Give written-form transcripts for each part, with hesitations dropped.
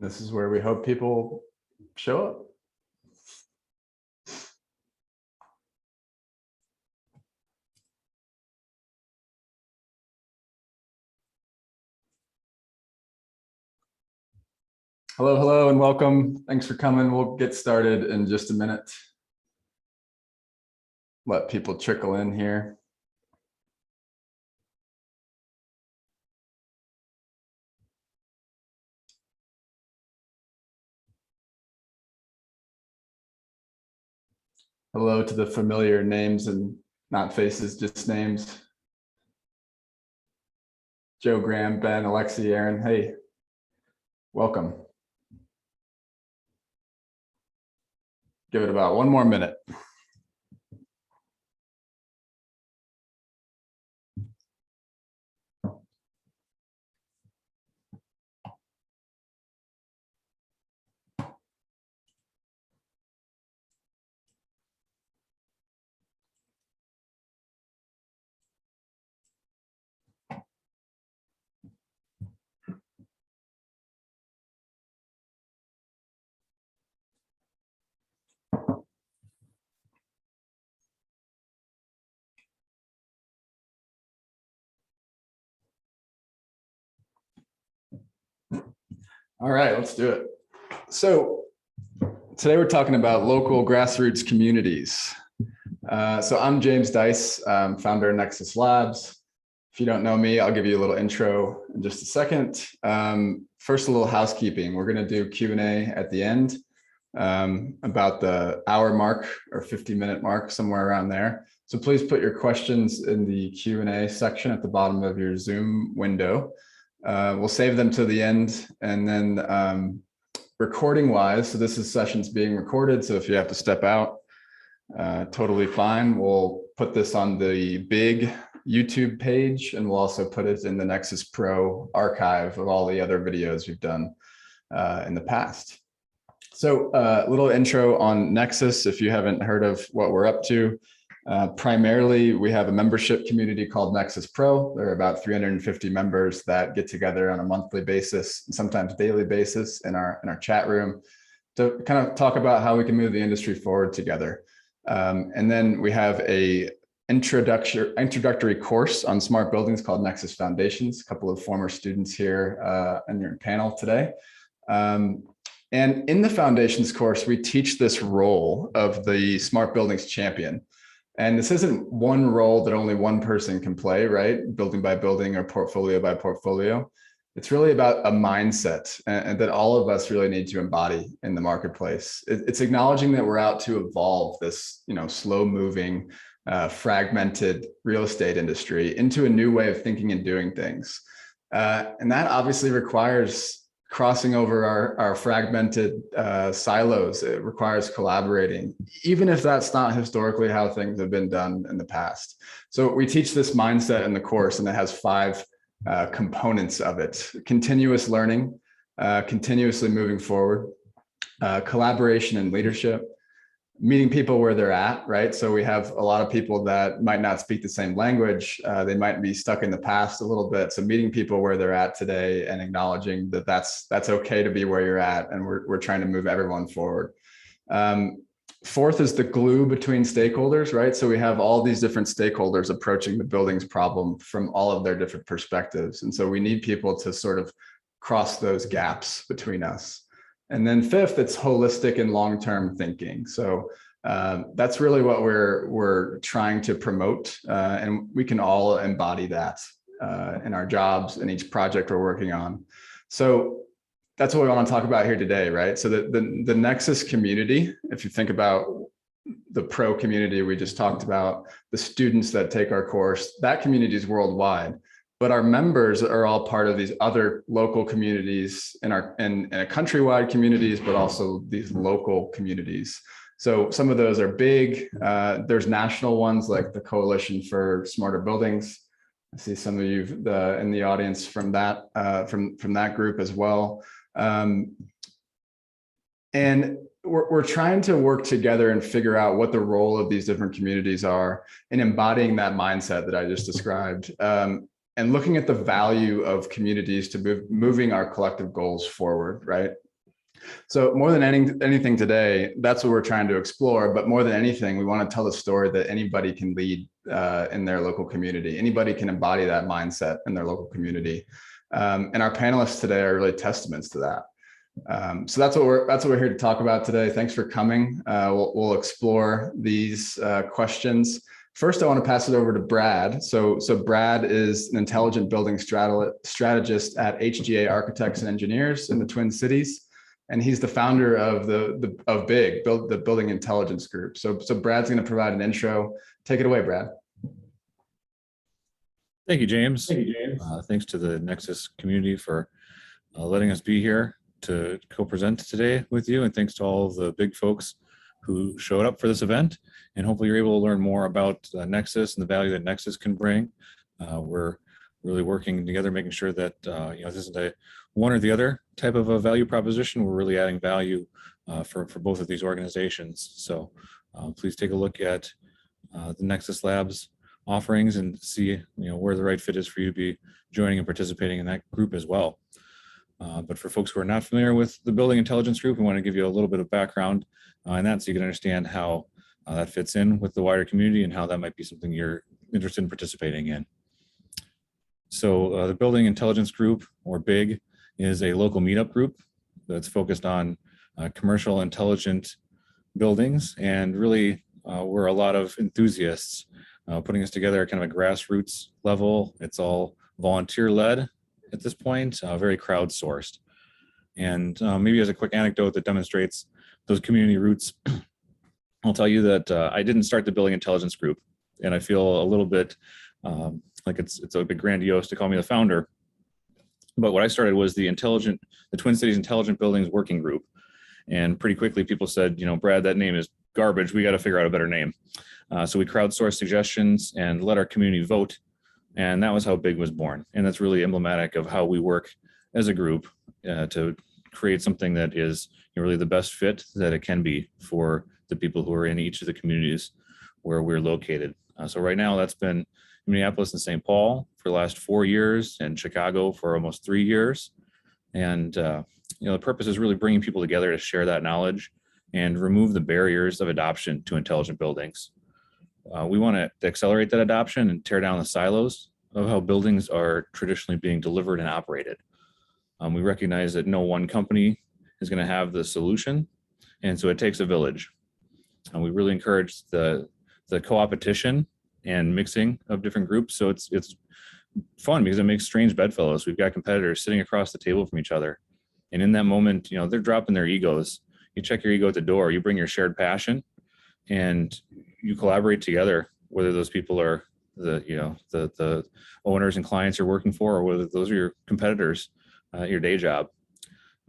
This is where we hope people show up. Hello, hello, and welcome. Thanks for coming. We'll get started in just a minute. Let people trickle in here. Hello to the familiar names and not faces, just names. Joe, Graham, Ben, Alexi, Aaron, hey, welcome. Give it about one more minute. All right, let's do it. So today we're talking about local grassroots communities. So I'm James Dice, founder of Nexus Labs. If you don't know me, I'll give you a little intro in just a second. First, a little housekeeping. We're going to do Q&A at the end about the hour mark or 50-minute mark, somewhere around there. So please put your questions in the Q&A section at the bottom of your Zoom window. We'll save them to the end, and then recording wise, so this is sessions being recorded, so if you have to step out, totally fine. We'll put this on the big YouTube page, and we'll also put it in the Nexus Pro archive of all the other videos we've done in the past. So a little intro on Nexus, if you haven't heard of what we're up to. Primarily, we have a membership community called Nexus Pro. There are about 350 members that get together on a monthly basis, and sometimes daily basis in our chat room to kind of talk about how we can move the industry forward together. And then we have a introductory course on smart buildings called Nexus Foundations. A couple of former students here in your panel today. And in the Foundations course, we teach this role of the smart buildings champion. And this isn't one role that only one person can play, right? Building by building or portfolio by portfolio. It's really about a mindset and that all of us really need to embody in the marketplace. It's acknowledging that we're out to evolve this, slow moving, fragmented real estate industry into a new way of thinking and doing things. And that obviously requires crossing over our fragmented silos. It requires collaborating, even if that's not historically how things have been done in the past. So we teach this mindset in the course, and it has 5 components of it: continuous learning, continuously moving forward, collaboration and leadership, meeting people where they're at, right? So we have a lot of people that might not speak the same language. They might be stuck in the past a little bit. So meeting people where they're at today and acknowledging that that's okay to be where you're at. And we're trying to move everyone forward. 4th is the glue between stakeholders, right? So we have all these different stakeholders approaching the buildings problem from all of their different perspectives. And so we need people to sort of cross those gaps between us. And then 5th, it's holistic and long-term thinking. So that's really what we're trying to promote, and we can all embody that in our jobs and each project we're working on. So that's what we want to talk about here today, right? So the Nexus community, if you think about the pro community we just talked about, the students that take our course, that community is worldwide. But our members are all part of these other local communities in a countrywide communities, but also these local communities. So some of those are big. There's national ones like the Coalition for Smarter Buildings. I see some of you in the audience from that group as well. And we're trying to work together and figure out what the role of these different communities are in embodying that mindset that I just described. And looking at the value of communities to moving our collective goals forward, right? So more than anything today, that's what we're trying to explore. But more than anything, we want to tell the story that anybody can lead in their local community. Anybody can embody that mindset in their local community. And our panelists today are really testaments to that. So that's what we're here to talk about today. Thanks for coming. We'll explore these questions. First, I want to pass it over to Brad. So Brad is an intelligent building strategist at HGA Architects and Engineers in the Twin Cities, and he's the founder of the Building Intelligence Group. So Brad's going to provide an intro. Take it away, Brad. Thank you, James. Thanks to the Nexus community for letting us be here to co-present today with you, and thanks to all of the big folks who showed up for this event. And hopefully you're able to learn more about Nexus and the value that Nexus can bring. We're really working together, making sure that this isn't a one or the other type of a value proposition. We're really adding value for both of these organizations. So please take a look at the Nexus Labs offerings and see where the right fit is for you to be joining and participating in that group as well. But for folks who are not familiar with the Building Intelligence Group, we want to give you a little bit of background on that so you can understand how that fits in with the wider community and how that might be something you're interested in participating in. So the Building Intelligence Group, or BIG, is a local meetup group that's focused on commercial intelligent buildings, and really we're a lot of enthusiasts putting this together at kind of a grassroots level. It's all volunteer-led at this point, very crowdsourced. And maybe as a quick anecdote that demonstrates those community roots, I'll tell you that I didn't start the Building Intelligence Group, and I feel a little bit like it's a bit grandiose to call me the founder. But what I started was the Twin Cities Intelligent Buildings Working Group. And pretty quickly people said, Brad, that name is garbage. We got to figure out a better name. So we crowdsourced suggestions and let our community vote. And that was how BIG was born. And that's really emblematic of how we work as a group to create something that is really the best fit that it can be for the people who are in each of the communities where we're located. So right now that's been Minneapolis and St. Paul for the last 4 years, and Chicago for almost 3 years. And the purpose is really bringing people together to share that knowledge and remove the barriers of adoption to intelligent buildings. We want to accelerate that adoption and tear down the silos of how buildings are traditionally being delivered and operated. We recognize that no one company is going to have the solution, and so it takes a village. And we really encourage the co-opetition and mixing of different groups. So it's fun because it makes strange bedfellows. We've got competitors sitting across the table from each other, and in that moment, they're dropping their egos. You check your ego at the door. You bring your shared passion, and you collaborate together. Whether those people are the owners and clients you're working for, or whether those are your competitors at your day job.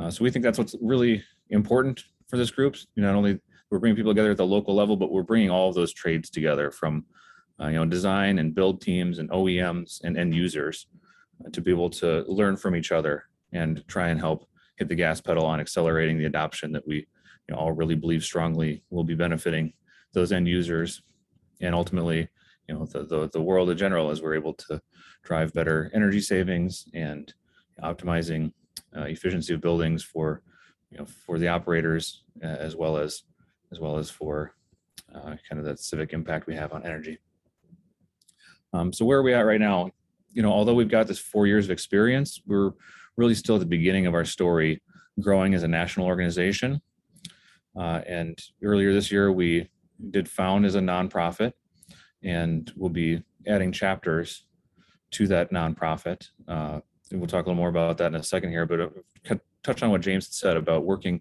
So we think that's what's really important for this group. Not only we're bringing people together at the local level, but we're bringing all of those trades together from design and build teams and OEMs and end users to be able to learn from each other and try and help hit the gas pedal on accelerating the adoption that we all really believe strongly will be benefiting those end users and ultimately the world in general, as we're able to drive better energy savings and optimizing efficiency of buildings for the operators as well as for kind of that civic impact we have on energy. So where are we at right now? Although we've got this 4 years of experience, we're really still at the beginning of our story, growing as a national organization. And earlier this year, we did found as a nonprofit, and we'll be adding chapters to that nonprofit. We'll talk a little more about that in a second here, but touch on what James said about working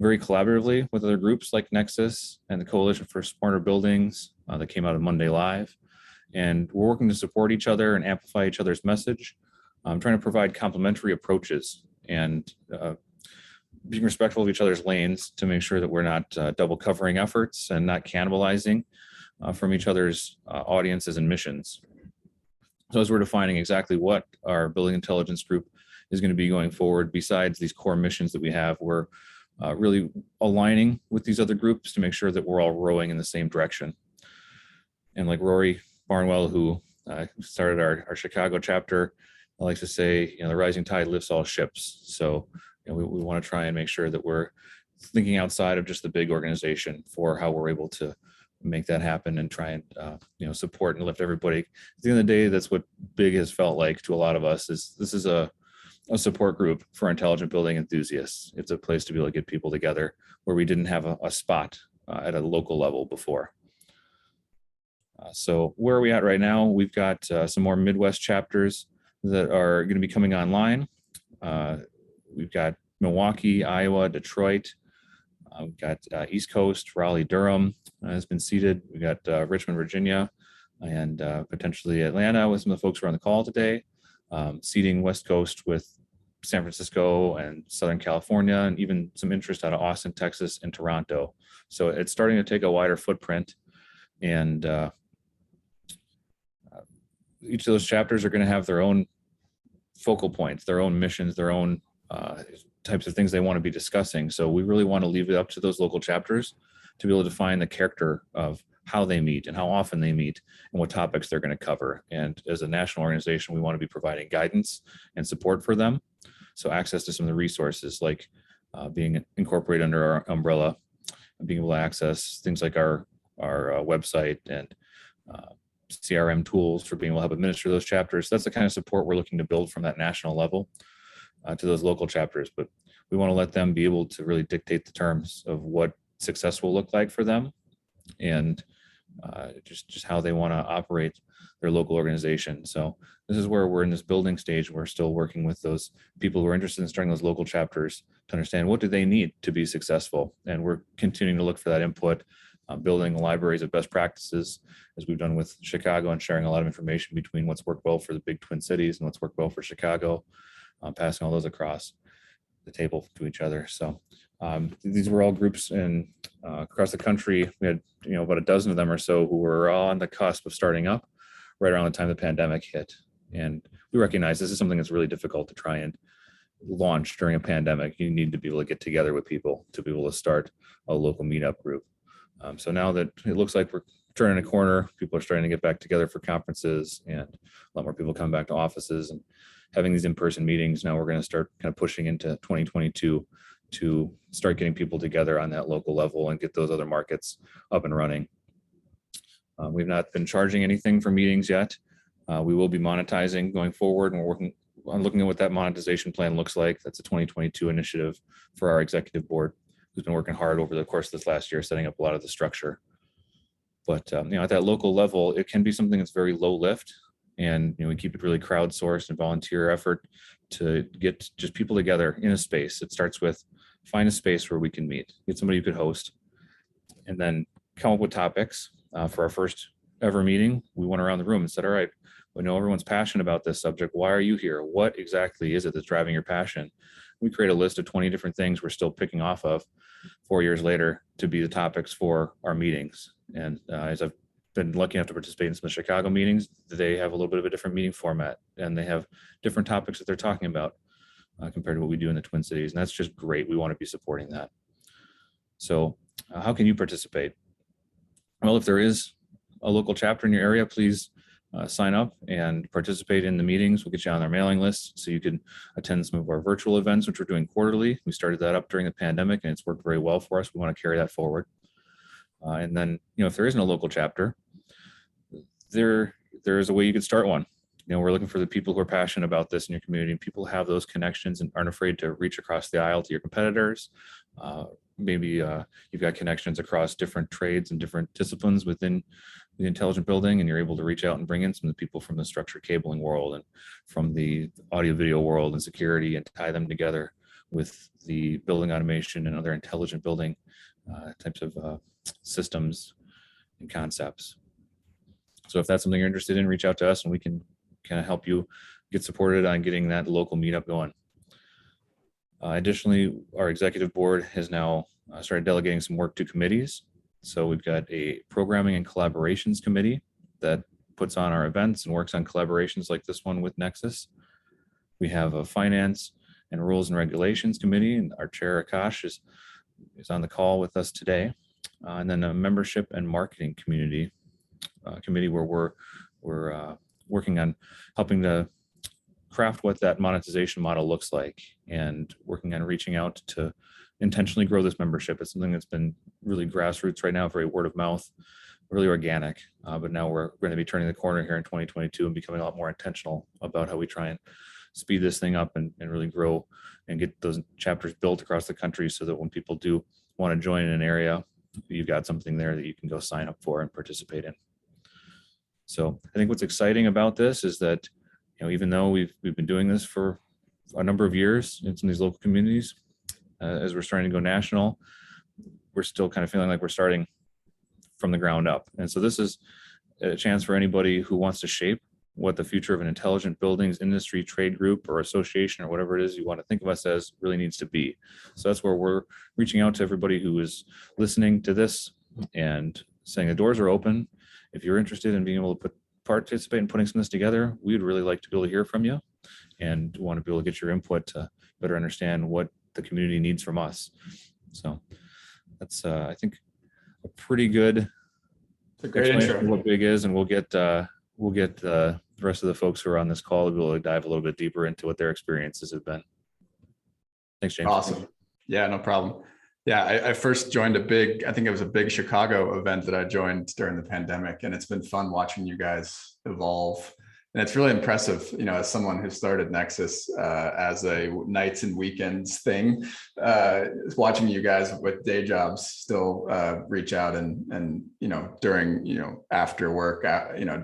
very collaboratively with other groups like Nexus and the Coalition for Smarter Buildings that came out of Monday Live. And we're working to support each other and amplify each other's message. I'm trying to provide complementary approaches and being respectful of each other's lanes to make sure that we're not double covering efforts and not cannibalizing from each other's audiences and missions. So as we're defining exactly what our Building Intelligence Group is going to be going forward, besides these core missions that we have, we're really aligning with these other groups to make sure that we're all rowing in the same direction. And like Rory Barnwell, who started our Chicago chapter, I like to say, the rising tide lifts all ships. So we want to try and make sure that we're thinking outside of just the big organization for how we're able to make that happen and try and support and lift everybody. At the end of the day, that's what big has felt like to a lot of us. Is this is a support group for intelligent building enthusiasts. It's a place to be able to get people together where we didn't have a spot at a local level before. So where are we at right now? We've got some more Midwest chapters that are going to be coming online. We've got Milwaukee, Iowa, Detroit. We've got East Coast, Raleigh, Durham has been seated. We've got Richmond, Virginia, and potentially Atlanta with some of the folks who are on the call today. Seeding West Coast with San Francisco and Southern California, and even some interest out of Austin, Texas, and Toronto. So it's starting to take a wider footprint, and each of those chapters are going to have their own focal points, their own missions, their own types of things they want to be discussing. So we really want to leave it up to those local chapters to be able to define the character of how they meet and how often they meet and what topics they're going to cover. And as a national organization, we want to be providing guidance and support for them. So access to some of the resources like being incorporated under our umbrella and being able to access things like our website and CRM tools for being able to help administer those chapters. That's the kind of support we're looking to build from that national level to those local chapters. But we want to let them be able to really dictate the terms of what success will look like for them, and just how they want to operate their local organization. So this is where we're in this building stage. We're still working with those people who are interested in starting those local chapters to understand what do they need to be successful. And we're continuing to look for that input, building libraries of best practices, as we've done with Chicago, and sharing a lot of information between what's worked well for the big Twin Cities and what's worked well for Chicago, passing all those across the table to each other. So these were all groups across the country. We had about a dozen of them or so who were all on the cusp of starting up right around the time the pandemic hit. And we recognize this is something that's really difficult to try and launch during a pandemic. You need to be able to get together with people to be able to start a local meetup group. So now that it looks like we're turning a corner, people are starting to get back together for conferences, and a lot more people coming back to offices and having these in-person meetings. Now we're going to start kind of pushing into 2022 to start getting people together on that local level and get those other markets up and running. We've not been charging anything for meetings yet. We will be monetizing going forward, and we're working on looking at what that monetization plan looks like. That's a 2022 initiative for our executive board, who's been working hard over the course of this last year, setting up a lot of the structure. But at that local level, it can be something that's very low lift, and we keep it really crowdsourced and volunteer effort to get just people together in a space. It starts with find a space where we can meet, get somebody who could host, and then come up with topics. For our first ever meeting, we went around the room and said, all right, we know everyone's passionate about this subject. Why are you here? What exactly is it that's driving your passion? We create a list of 20 different things we're still picking off of 4 years later to be the topics for our meetings. And as I've been lucky enough to participate in some of the Chicago meetings, they have a little bit of a different meeting format, and they have different topics that they're talking about compared to what we do in the Twin Cities. And that's just great. We want to be supporting that. So how can you participate? Well, if there is a local chapter in your area, please sign up and participate in the meetings. We'll get you on our mailing list so you can attend some of our virtual events, which we're doing quarterly. We started that up during the pandemic, and it's worked very well for us. We want to carry that forward. And then, if there isn't a local chapter, there is a way you could start one. We're looking for the people who are passionate about this in your community, and people have those connections and aren't afraid to reach across the aisle to your competitors. Maybe you've got connections across different trades and different disciplines within the intelligent building, and you're able to reach out and bring in some of the people from the structured cabling world and from the audio video world and security, and tie them together with the building automation and other intelligent building types of systems and concepts. So if that's something you're interested in, reach out to us and we can kind of help you get supported on getting that local meetup going. Additionally, our executive board has now started delegating some work to committees. So we've got a programming and collaborations committee that puts on our events and works on collaborations like this one with Nexus. We have a finance and rules and regulations committee, and our chair Akash is on the call with us today. And then a membership and marketing committee where we're working on helping to craft what that monetization model looks like, and working on reaching out to intentionally grow this membership. It's something that's been really grassroots right now, very word of mouth, really organic. But now we're going to be turning the corner here in 2022 and becoming a lot more intentional about how we try and speed this thing up and really grow and get those chapters built across the country, so that when people do want to join in an area, you've got something there that you can go sign up for and participate in. So I think what's exciting about this is that, even though we've been doing this for a number of years in some of these local communities, as we're starting to go national, we're still kind of feeling like we're starting from the ground up. And so this is a chance for anybody who wants to shape what the future of an intelligent buildings industry, trade group, or association, or whatever it is you want to think of us as, really needs to be. So that's where we're reaching out to everybody who is listening to this and saying the doors are open. If you're interested in being able to participate in putting some of this together, we'd really like to be able to hear from you and want to be able to get your input to better understand what the community needs from us. So that's, I think, a pretty good explanation of what BIG is, and we'll get the rest of the folks who are on this call to be able to dive a little bit deeper into what their experiences have been. Thanks, James. Awesome. Yeah, no problem. Yeah, I first joined I think it was a big Chicago event that I joined during the pandemic, and it's been fun watching you guys evolve. And it's really impressive, as someone who started Nexus as a nights and weekends thing, watching you guys with day jobs still reach out and during, after work,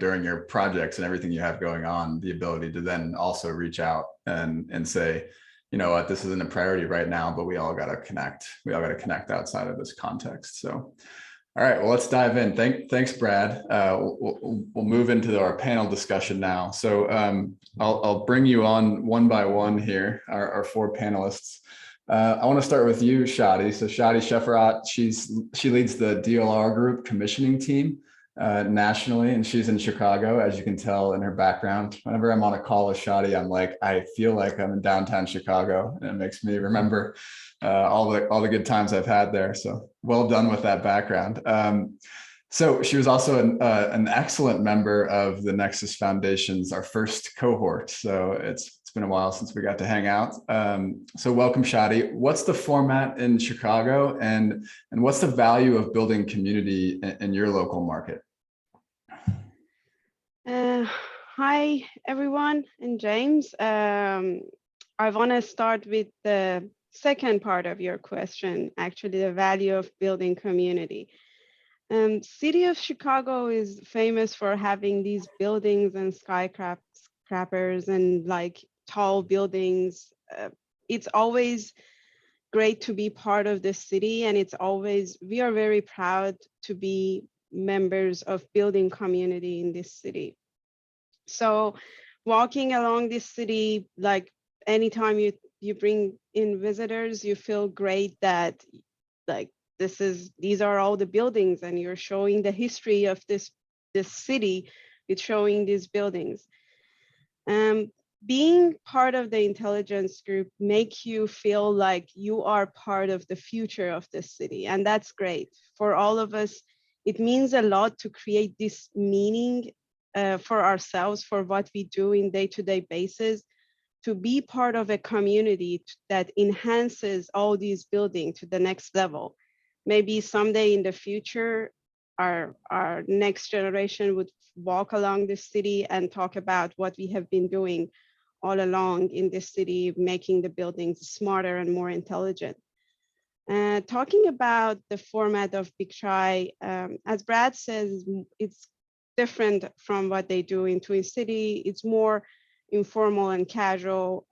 during your projects and everything you have going on, the ability to then also reach out and say, you know what, this isn't a priority right now, but we all got to connect. We all got to connect outside of this context. So, all right, well, let's dive in. Thanks, Brad. We'll move into our panel discussion now. So I'll bring you on one by one here, our four panelists. I want to start with you, Shadi. So Shadi Shefarat, she leads the DLR group commissioning team nationally, and she's in Chicago, as you can tell in her background. Whenever I'm on a call with Shadi, I'm like, I feel like I'm in downtown Chicago, and it makes me remember all the good times I've had there. So well done with that background. So she was also an excellent member of the Nexus Foundation's, our first cohort. So it's been a while since we got to hang out. So welcome, Shadi. What's the format in Chicago, and what's the value of building community in your local market? Hi, everyone, and James. I want to start with the second part of your question, actually, the value of building community. City of Chicago is famous for having these buildings and skyscrapers and like tall buildings. It's always great to be part of the city, and we are very proud to be members of building community in this city. So walking along this city, like anytime you bring in visitors, you feel great that like these are all the buildings, and you're showing the history of this city with showing these buildings. Being part of the intelligence group make you feel like you are part of the future of the city, and that's great. For all of us, it means a lot to create this meaning for ourselves, for what we do in day-to-day basis, to be part of a community that enhances all these buildings to the next level. Maybe someday in the future, our next generation would walk along the city and talk about what we have been doing all along in this city, making the buildings smarter and more intelligent. Talking about the format of Big Try, as Brad says, it's different from what they do in Twin City. It's more informal and casual.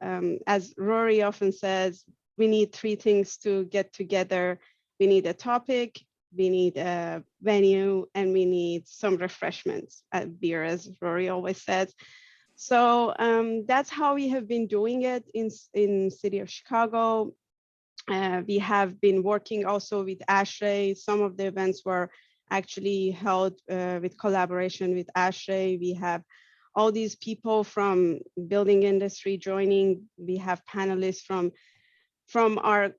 As Rory often says, we need three things to get together. We need a topic, we need a venue, and we need some refreshments, beer, as Rory always says. So that's how we have been doing it in City of Chicago. We have been working also with ASHRAE. Some of the events were actually held with collaboration with ASHRAE. We have all these people from building industry joining. We have panelists from our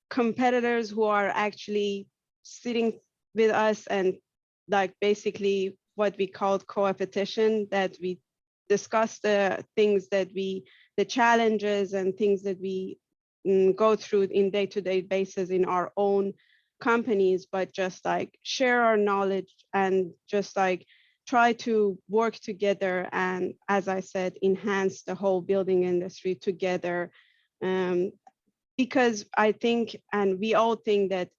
competitors who are actually sitting with us, and like basically what we called co-opetition, that we discuss the things that we the challenges and things that we go through in day-to-day basis in our own companies, but just like share our knowledge and just like try to work together and, as I said, enhance the whole building industry together. Because I think, and we all think that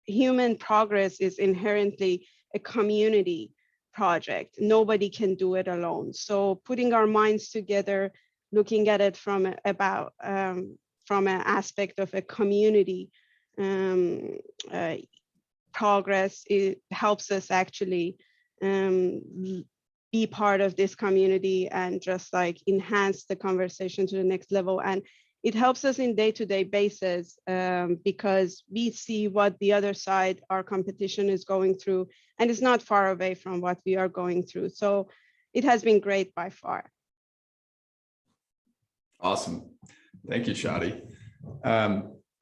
human progress is inherently a community project. Nobody can do it alone. So putting our minds together, looking at it from from an aspect of a community progress, it helps us actually be part of this community and just like enhance the conversation to the next level. And it helps us in day-to-day basis because we see what the other side, our competition, is going through, and it's not far away from what we are going through. So it has been great by far. Awesome. Thank you, Shadi.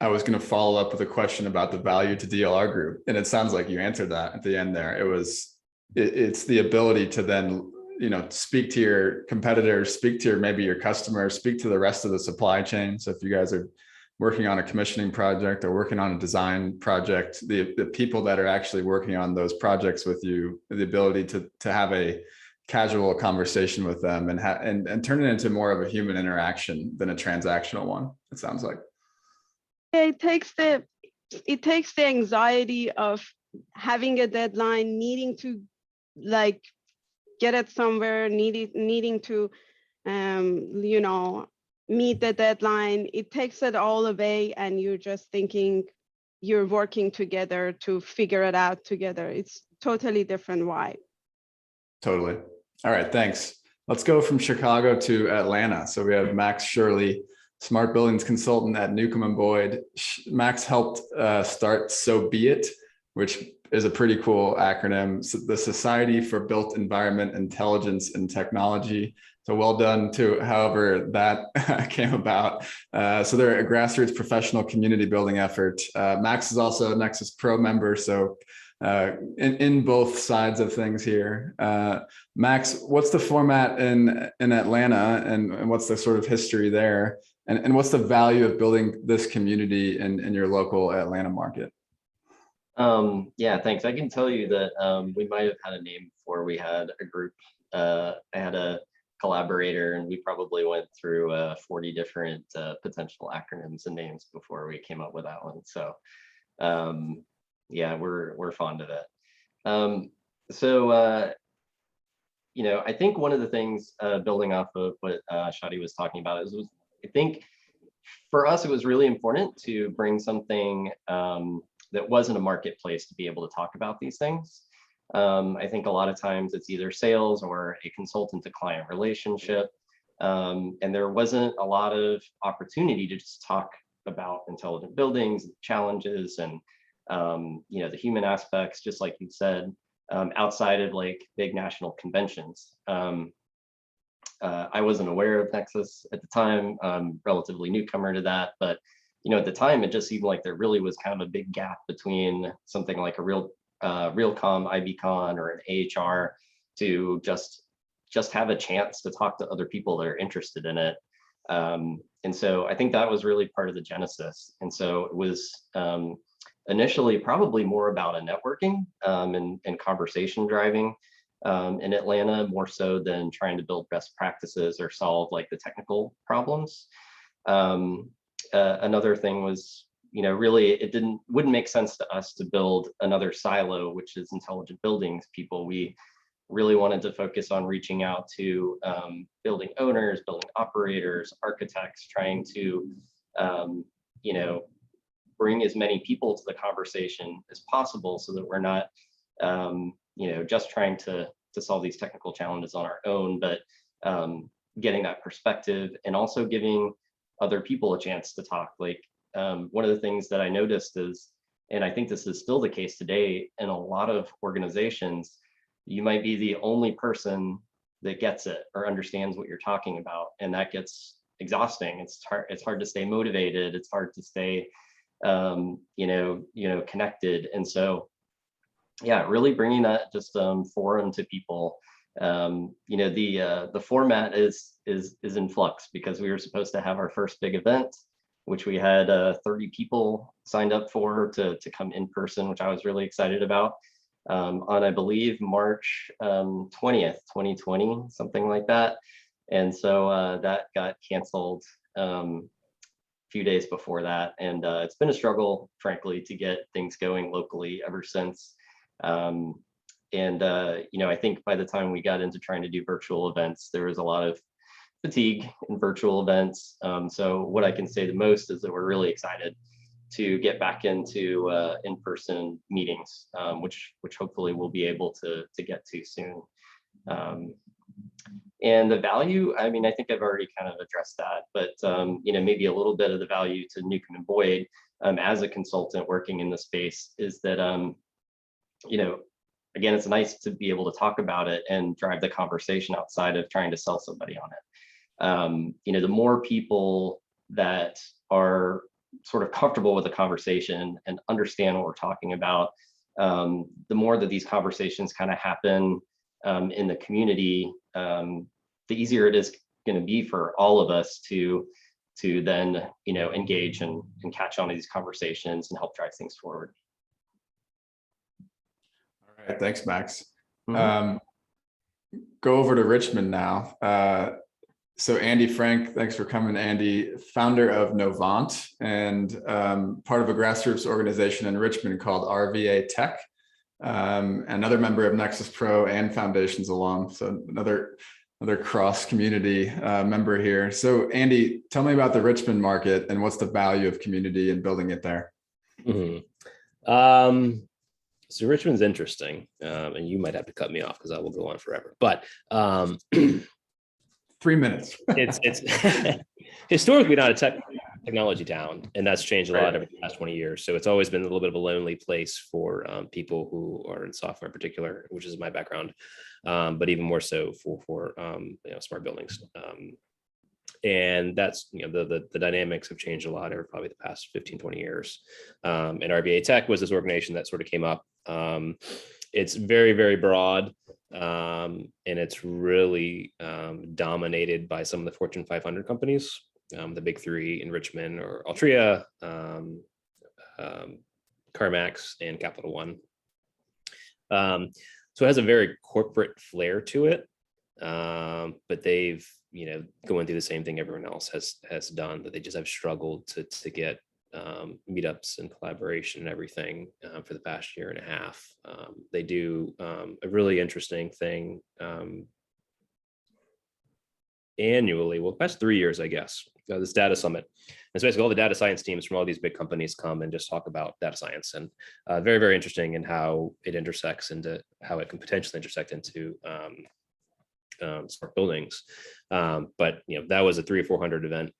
I was going to follow up with a question about the value to DLR Group, and it sounds like you answered that at the end there. It's the ability to then, you know, speak to your competitors, speak to maybe your customers, speak to the rest of the supply chain. So if you guys are working on a commissioning project or working on a design project, the people that are actually working on those projects with you, the ability to have a casual conversation with them and turn it into more of a human interaction than a transactional one, it sounds like. It takes the anxiety of having a deadline, needing to like get it somewhere, needing to you know, meet the deadline. It takes it all away, and you're just thinking you're working together to figure it out together. It's totally different vibe. Totally. All right, thanks. Let's go from Chicago to Atlanta. So we have Max Shirley, Smart Buildings Consultant at Newcomb & Boyd. Max helped start So Be It, which is a pretty cool acronym. So the Society for Built Environment Intelligence and Technology. So well done to however that came about. So they're a grassroots professional community building effort. Max is also a Nexus Pro member, so in both sides of things here. Max, what's the format in Atlanta, and what's the sort of history there? And what's the value of building this community in your local Atlanta market? Yeah, thanks. I can tell you that we might have had a name before we had a group. I had a collaborator, and we probably went through 40 different potential acronyms and names before we came up with that one. So yeah, we're fond of it. You know, I think one of the things building off of what Shadi was talking about is, I think for us, it was really important to bring something that wasn't a marketplace to be able to talk about these things. I think a lot of times it's either sales or a consultant to client relationship. And there wasn't a lot of opportunity to just talk about intelligent buildings, challenges, and you know, the human aspects, just like you said, outside of like big national conventions. I wasn't aware of Nexus at the time, relatively newcomer to that, but you know, at the time, it just seemed like there really was kind of a big gap between something like a Realcomm, IBCon, or an AHR to just have a chance to talk to other people that are interested in it. And so I think that was really part of the genesis. And so it was initially probably more about a networking and conversation driving in Atlanta, more so than trying to build best practices or solve like the technical problems. Another thing was, you know, really it wouldn't make sense to us to build another silo, which is intelligent buildings people. We really wanted to focus on reaching out to building owners, building operators, architects, trying to, you know, bring as many people to the conversation as possible so that we're not, you know, just trying to solve these technical challenges on our own, but getting that perspective and also giving other people a chance to talk. Like one of the things that I noticed is, and I think this is still the case today in a lot of organizations, you might be the only person that gets it or understands what you're talking about, and that gets exhausting. It's hard to stay motivated. It's hard to stay, you know, connected. And so, yeah, really bringing that just forum to people The format is in flux because we were supposed to have our first big event, which we had 30 people signed up for to come in person, which I was really excited about, on, I believe, March 20th, 2020, something like that. And so that got canceled a few days before that. And it's been a struggle, frankly, to get things going locally ever since. I think by the time we got into trying to do virtual events, there was a lot of fatigue in virtual events. So what I can say the most is that we're really excited to get back into in-person meetings, which hopefully we'll be able to get to soon. And the value, I mean, I think I've already kind of addressed that, but maybe a little bit of the value to Newcomb and Boyd as a consultant working in the space is that again, it's nice to be able to talk about it and drive the conversation outside of trying to sell somebody on it. The more people that are sort of comfortable with the conversation and understand what we're talking about, the more that these conversations kind of happen in the community, the easier it is going to be for all of us to then engage and catch on to these conversations and help drive things forward. All right, thanks, Max. Go over to Richmond now. So Andy Frank, thanks for coming. Andy, founder of Novant and part of a grassroots organization in Richmond called RVA Tech. Another member of Nexus Pro and Foundations alum. So another cross community member here. So Andy, tell me about the Richmond market and what's the value of community and building it there? So Richmond's interesting, and you might have to cut me off because I will go on forever. But 3 minutes. it's historically not a technology town, and that's changed a lot over the past 20 years. So it's always been a little bit of a lonely place for people who are in software in particular, which is my background, but even more so for smart buildings. And that's, the dynamics have changed a lot over probably the past 15, 20 years. And RVA Tech was this organization that sort of came up. It's very, very broad. And it's really dominated by some of the Fortune 500 companies. The big three in Richmond or Altria, CarMax, and Capital One. So it has a very corporate flair to it. But they've, going through the same thing everyone else has done, that they just have struggled to get meetups and collaboration and everything for the past year and a half. They do a really interesting thing annually, well, past 3 years, I guess, this data summit. It's basically all the data science teams from all these big companies come and just talk about data science, and very, very interesting in how it intersects into how it can potentially intersect into smart buildings. But that was a 300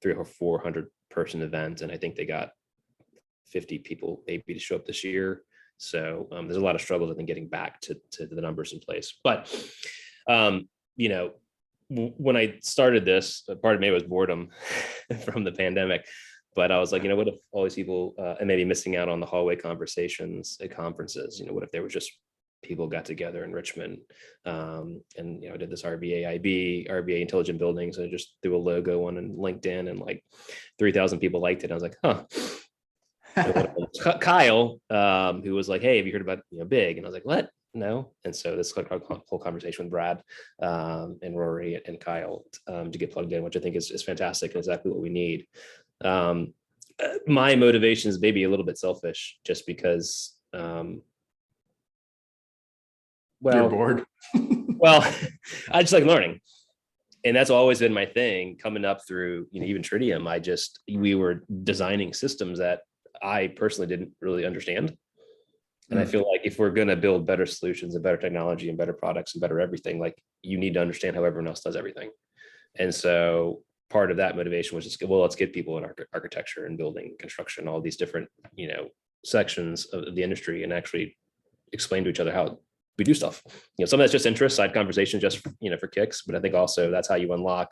or 400 person event, and I think they got 50 people maybe to show up this year. So there's a lot of struggles, I think, getting back to the numbers in place. But when I started this, part of me was boredom from the pandemic. But I was like, what if all these people and maybe missing out on the hallway conversations at conferences? What if there was just people got together in Richmond and I did this RVA Intelligent Buildings, and I just threw a logo on LinkedIn, and like 3,000 people liked it. I was like, huh. Kyle, who was like, hey, have you heard about Big? And I was like, what? No. And so this whole conversation with Brad and Rory and Kyle to get plugged in, which I think is fantastic and exactly what we need. My motivation is maybe a little bit selfish, just because you're bored. Well, I just like learning. And that's always been my thing coming up through, even Tritium. We were designing systems that I personally didn't really understand. And I feel like if we're going to build better solutions and better technology and better products and better everything, like, you need to understand how everyone else does everything. And so part of that motivation was just, let's get people in architecture and building, construction, all these different, sections of the industry, and actually explain to each other how we do stuff. Some of that's just interest, side conversations, just for kicks. But I think also that's how you unlock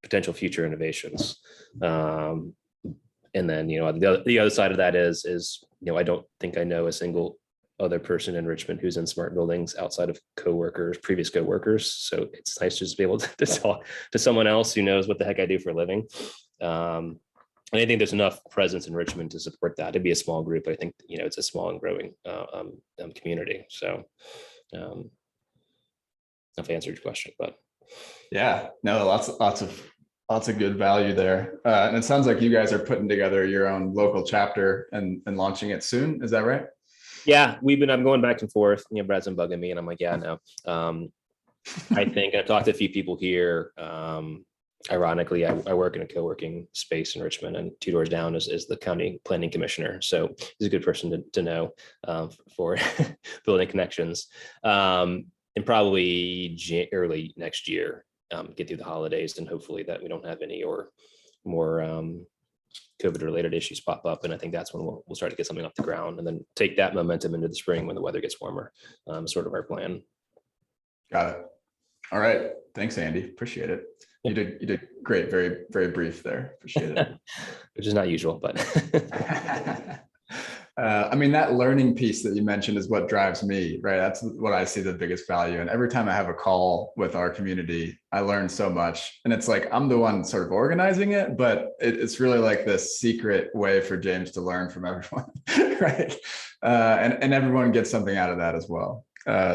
potential future innovations. And then the other side of that is I don't think I know a single other person in Richmond who's in smart buildings outside of coworkers, previous coworkers. So it's nice to just be able to talk to someone else who knows what the heck I do for a living. And I think there's enough presence in Richmond to support that. It'd be a small group, but I think, it's a small and growing community. So if I answered your question, but Yeah, no, lots of good value there. And it sounds like you guys are putting together your own local chapter and launching it soon. Is that right? yeah, I'm going back and forth. Brad's been bugging me and I'm like, yeah, no. I think I've talked to a few people here. Ironically, I work in a co-working space in Richmond, and 2 doors down is the county planning commissioner. So he's a good person to know for building connections. And probably early next year, get through the holidays, and hopefully that we don't have any or more COVID-related issues pop up. And I think that's when we'll start to get something off the ground, and then take that momentum into the spring when the weather gets warmer. Sort of our plan. Got it. All right. Thanks, Andy. Appreciate it. You did great. Very, very brief there. Appreciate it. Which is not usual, but I mean, that learning piece that you mentioned is what drives me, right? That's what I see the biggest value. And every time I have a call with our community, I learn so much. And it's like, I'm the one sort of organizing it, but it's really like this secret way for James to learn from everyone, right? And everyone gets something out of that as well.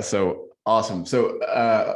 So awesome. So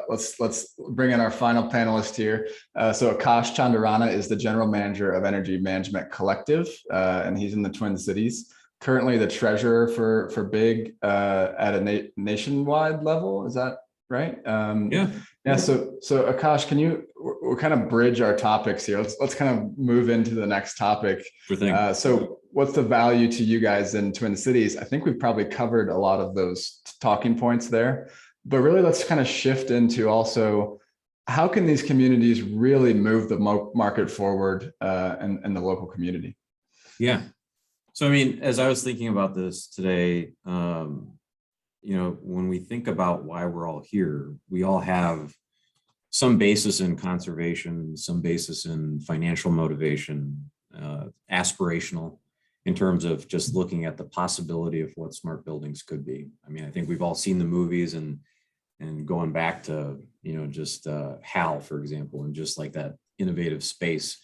let's bring in our final panelist here. So Akash Chandarana is the general manager of Energy Management Collective, and he's in the Twin Cities. Currently the treasurer for BIG at a nationwide level. Is that right? Yeah. So Akash, we'll kind of bridge our topics here. Let's kind of move into the next topic. Sure thing. So what's the value to you guys in Twin Cities? I think we've probably covered a lot of those talking points there, but really let's kind of shift into also, how can these communities really move the market forward in the local community? Yeah. So, I mean, as I was thinking about this today, when we think about why we're all here, we all have some basis in conservation, some basis in financial motivation, aspirational, in terms of just looking at the possibility of what smart buildings could be. I mean, I think we've all seen the movies and going back to, just HAL, for example, and just like that innovative space.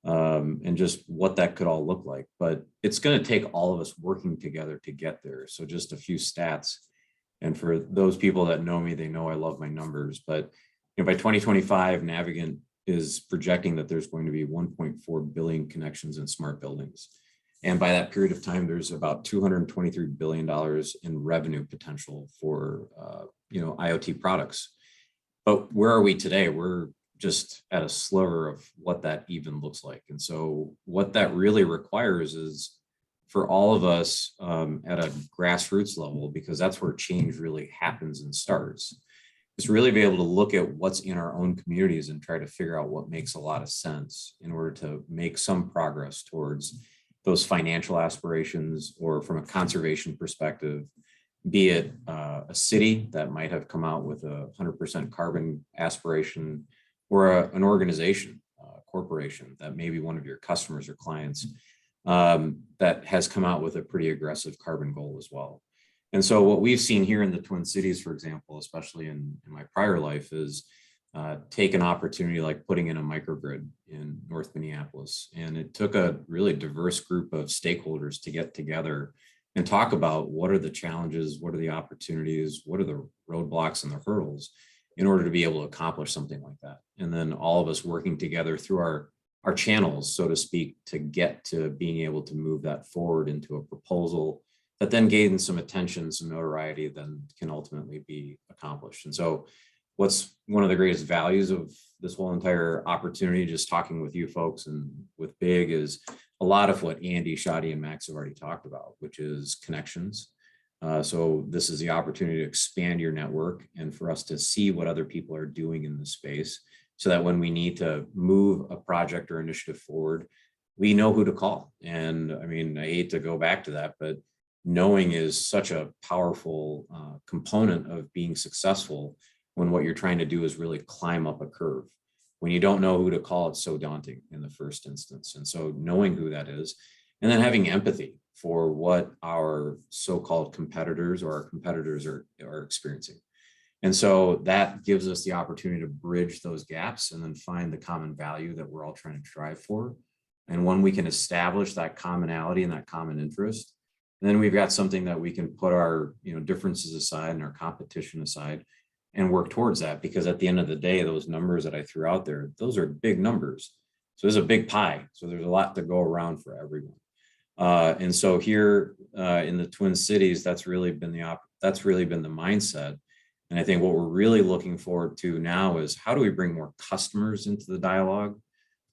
And just what that could all look like. But it's going to take all of us working together to get there. So just a few stats. And for those people that know me, they know I love my numbers. But by 2025, Navigant is projecting that there's going to be 1.4 billion connections in smart buildings. And by that period of time, there's about $223 billion in revenue potential for IoT products. But where are we today? We're just at a sliver of what that even looks like. And so what that really requires is for all of us at a grassroots level, because that's where change really happens and starts, is really be able to look at what's in our own communities and try to figure out what makes a lot of sense in order to make some progress towards those financial aspirations, or from a conservation perspective, be it a city that might have come out with a 100% carbon aspiration, or an organization, corporation that may be one of your customers or clients that has come out with a pretty aggressive carbon goal as well. And so what we've seen here in the Twin Cities, for example, especially in my prior life, is take an opportunity like putting in a microgrid in North Minneapolis. And it took a really diverse group of stakeholders to get together and talk about what are the challenges, what are the opportunities, what are the roadblocks and the hurdles in order to be able to accomplish something like that. And then all of us working together through our channels, so to speak, to get to being able to move that forward into a proposal that then gains some attention, some notoriety, then can ultimately be accomplished. And so what's one of the greatest values of this whole entire opportunity, just talking with you folks and with BIG, is a lot of what Andy, Shadi, and Max have already talked about, which is connections. So this is the opportunity to expand your network and for us to see what other people are doing in the space, so that when we need to move a project or initiative forward, we know who to call. And I mean, I hate to go back to that, but knowing is such a powerful component of being successful when what you're trying to do is really climb up a curve. When you don't know who to call, it's so daunting in the first instance. And so knowing who that is, and then having empathy for what our so-called competitors or our competitors are experiencing. And so that gives us the opportunity to bridge those gaps and then find the common value that we're all trying to strive for. And when we can establish that commonality and that common interest, then we've got something that we can put our differences aside and our competition aside and work towards that. Because at the end of the day, those numbers that I threw out there, those are big numbers. So there's a big pie. So there's a lot to go around for everyone. And so here in the Twin Cities, that's really been the mindset. And I think what we're really looking forward to now is how do we bring more customers into the dialogue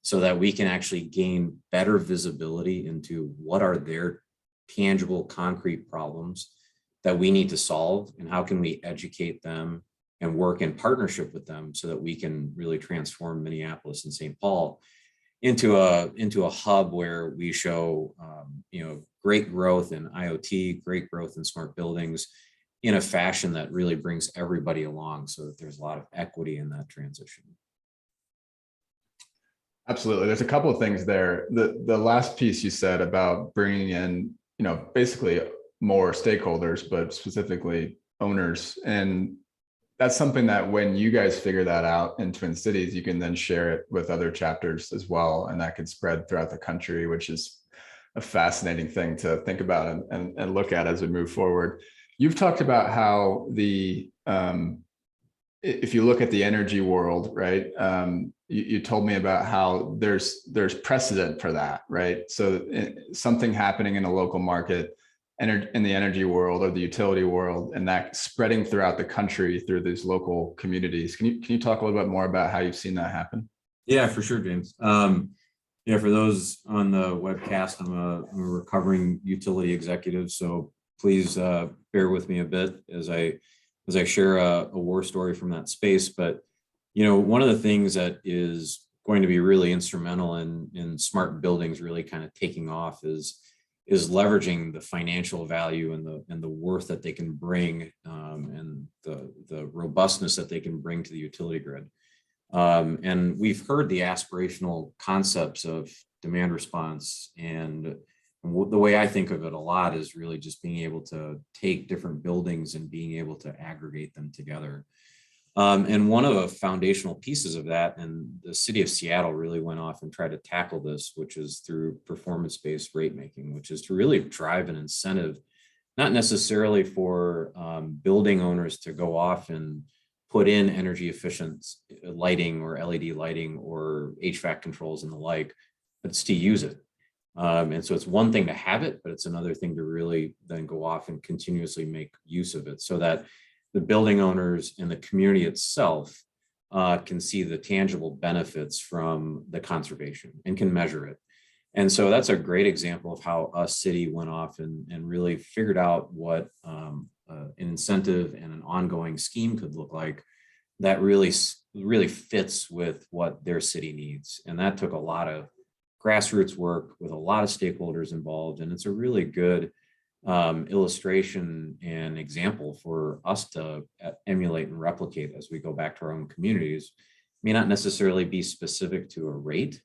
so that we can actually gain better visibility into what are their tangible, concrete problems that we need to solve, and how can we educate them and work in partnership with them so that we can really transform Minneapolis and St. Paul into a hub where we show great growth in IoT, great growth in smart buildings, in a fashion that really brings everybody along so that there's a lot of equity in that transition. Absolutely. There's a couple of things there. The last piece you said about bringing in, basically more stakeholders, but specifically owners. And that's something that when you guys figure that out in Twin Cities, you can then share it with other chapters as well. And that could spread throughout the country, which is a fascinating thing to think about and look at as we move forward. You've talked about how if you look at the energy world, right? You told me about how there's precedent for that, right? So something happening in a local market, in the energy world or the utility world, and that spreading throughout the country through these local communities. Can you talk a little bit more about how you've seen that happen? Yeah, for sure, James. For those on the webcast, I'm a recovering utility executive, so please bear with me a bit as I share a war story from that space. But one of the things that is going to be really instrumental in smart buildings really kind of taking off is leveraging the financial value and the worth that they can bring, and the robustness that they can bring to the utility grid. And we've heard the aspirational concepts of demand response, and the way I think of it a lot is really just being able to take different buildings and being able to aggregate them together. And one of the foundational pieces of that, and the city of Seattle really went off and tried to tackle this, which is through performance-based rate making, which is to really drive an incentive, not necessarily for building owners to go off and put in energy efficient lighting or LED lighting or HVAC controls and the like, but it's to use it. And so it's one thing to have it, but it's another thing to really then go off and continuously make use of it so that the building owners and the community itself can see the tangible benefits from the conservation and can measure it. And so that's a great example of how a city went off and really figured out what an incentive and an ongoing scheme could look like that really fits with what their city needs. And that took a lot of grassroots work with a lot of stakeholders involved. And it's a really good illustration and example for us to emulate and replicate as we go back to our own communities. It may not necessarily be specific to a rate,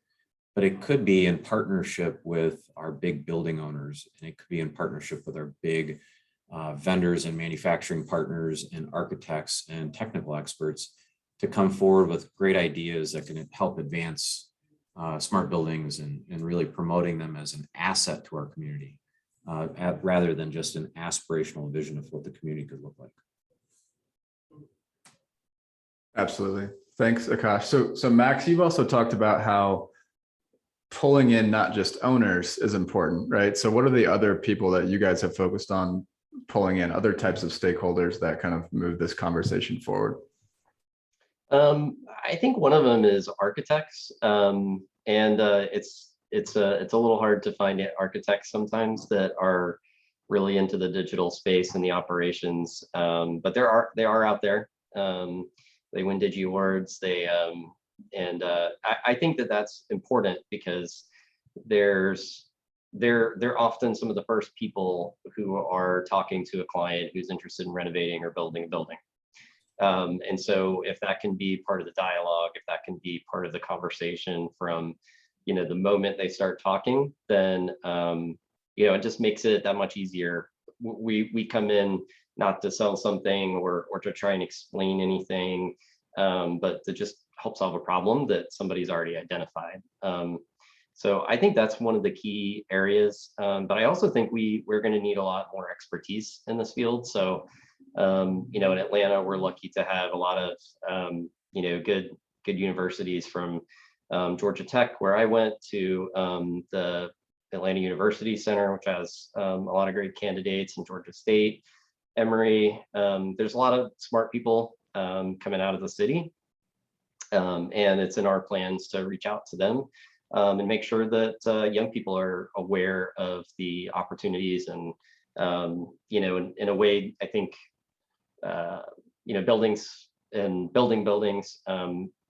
but it could be in partnership with our big building owners, and it could be in partnership with our big vendors and manufacturing partners and architects and technical experts to come forward with great ideas that can help advance smart buildings and really promoting them as an asset to our community, rather than just an aspirational vision of what the community could look like. Absolutely. Thanks, Akash. So Max, you've also talked about how pulling in not just owners is important, right? So what are the other people that you guys have focused on pulling in, other types of stakeholders that kind of move this conversation forward? I think one of them is architects, and it's a little hard to find architects sometimes that are really into the digital space and the operations, but they are out there. They win Digi Awards. I think that that's important because they're often some of the first people who are talking to a client who's interested in renovating or building a building. And so if that can be part of the dialogue, if that can be part of the conversation from the moment they start talking, then it just makes it that much easier. We come in not to sell something or to try and explain anything, but to just help solve a problem that somebody's already identified. So I think that's one of the key areas. But I also think we're going to need a lot more expertise in this field. So, in Atlanta, we're lucky to have a lot of, good universities from Georgia Tech, where I went, to the Atlanta University Center, which has a lot of great candidates, and Georgia State, Emory. There's a lot of smart people coming out of the city. And it's in our plans to reach out to them and make sure that young people are aware of the opportunities. And, in a way, I think, buildings and building buildings